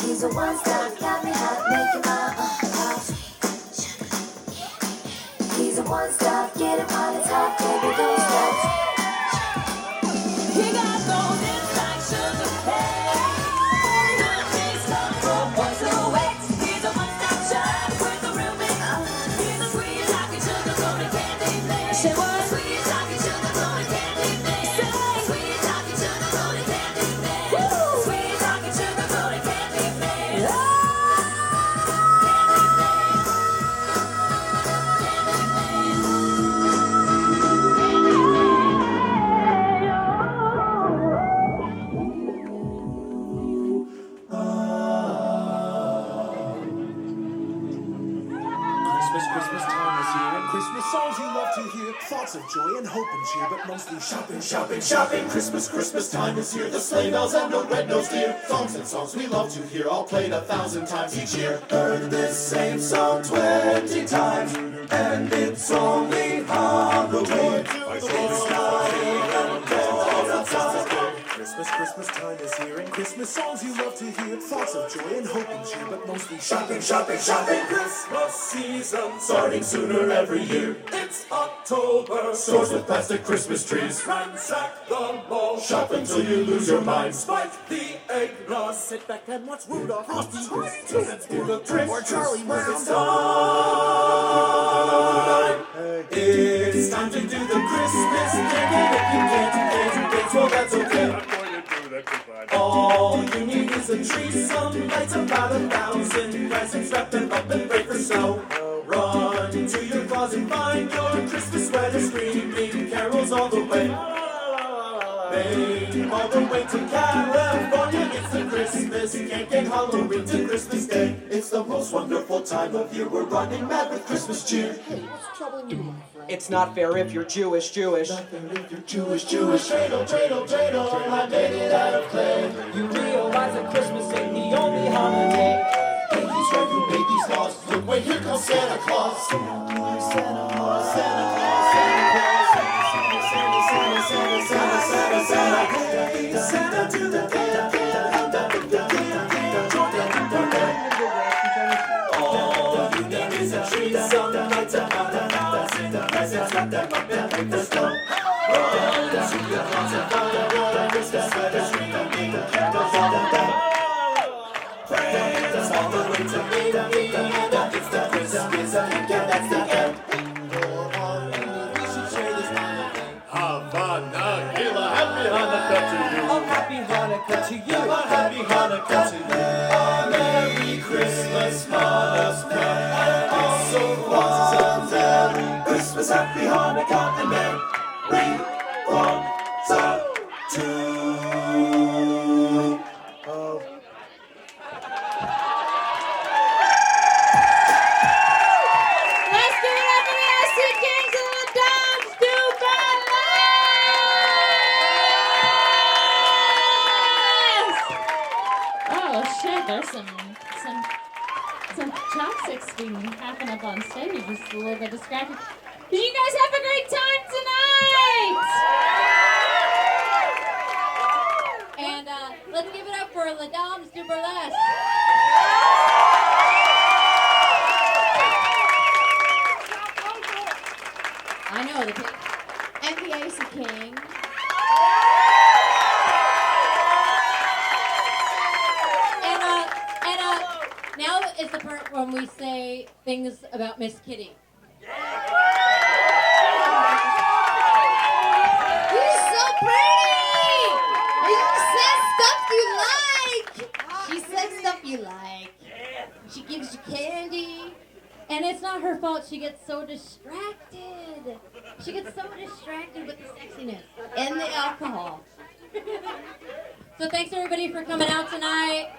He's the one stop, got me hot, making my He's the one stop, get him on his hot, baby, don't stop. He got those hips like sugar cane. Good things come from boys who wait. He's a one stop shop with the real big. He's a sweet talking sugar coated candy man. Say what? Sweet talking sugar coated candy man. Sweet talking sugar coated candy man. Sweet talking sugar coated candy man. Christmas time is here, and Christmas songs you love to hear. Thoughts of joy and hope and cheer, but mostly shopping, shopping, shopping. Christmas time is here. The sleigh bells and the red-nosed deer. Songs and songs we love to hear, all played 1,000 times each year. Heard this same song 20 times, and it's only Halloween. Christmas time is here, and Christmas songs you love to hear. Thoughts of joy and hope and cheer, but mostly shopping, shopping, shopping. Christmas season starting sooner every year. It's October. Stores with plastic Christmas trees. Ransack the mall. Shop until you lose your mind. Spike the eggnog. Sit back and watch Rudolph. Frosty, let's do the trick. Or Charlie Brown. It's time to do the Christmas cake. If you can't do dates, well that's okay. All you need is a tree, some lights, about 1,000 presents wrapped them up and ready for snow. Run to your closet, find your Christmas sweater, screaming, carol. boys all the way. Maine, all the way to California. It's the Christmas cake and Halloween to Christmas Day. It's the most wonderful time of year. We're running mad with Christmas cheer. Hey, what's troubling you, my friend? It's not fair if you're Jewish. Not fair if you're Jewish. Dreidel, dreidel, dreidel, I made it out of clay. You realize that Christmas ain't the only holiday. Babies right, your baby's lost. Look, wait, here comes Santa Claus. Santa Claus, Santa Claus, Santa Claus, Santa Claus. Santa to the all you need is a tree, some lights up on the house, and the presents wrapped up beneath the snow. Run to your house and find a warm Christmas sweater, streaming the candles on the bed. Friends all the way to Italy, and it's the Christmas weekend, that's the end. We should share this moment. Havana, Gila, happy Hanukkah to you. Oh, happy Hanukkah to you. Happy Hanukkah to you. Merry Christmas, Hanukkah, and also Kwanzaa. Merry Christmas, Happy Hanukkah, and Merry Kwanzaa to you. Let's give it up for the SC Kings and the Doms do Burlesque! Oh shit, there's some chopsticks being happening up on stage. Just a little bit distracted. Did you guys have a great time tonight? And let's give it up for the Doms do Burlesque. I know the king. And the Icy King. And now is the part when we say things about Miss Kitty. You're so pretty! You said stuff you like! She said stuff you like. She gives you candy. And it's not her fault. She gets so distracted. She gets so distracted with the sexiness and the alcohol. So thanks everybody for coming out tonight.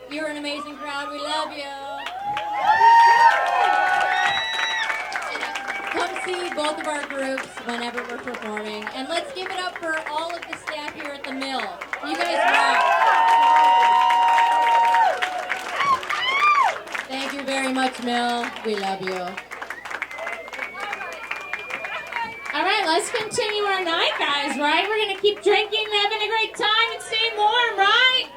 You're an amazing crowd. We love you. And come see both of our groups whenever we're performing. And let's give it up for all of the staff here at the Mill. You guys rock. Thank you very much, Mill. We love you. All right, let's continue our night, guys, right? We're going to keep drinking, having a great time, and staying warm, right?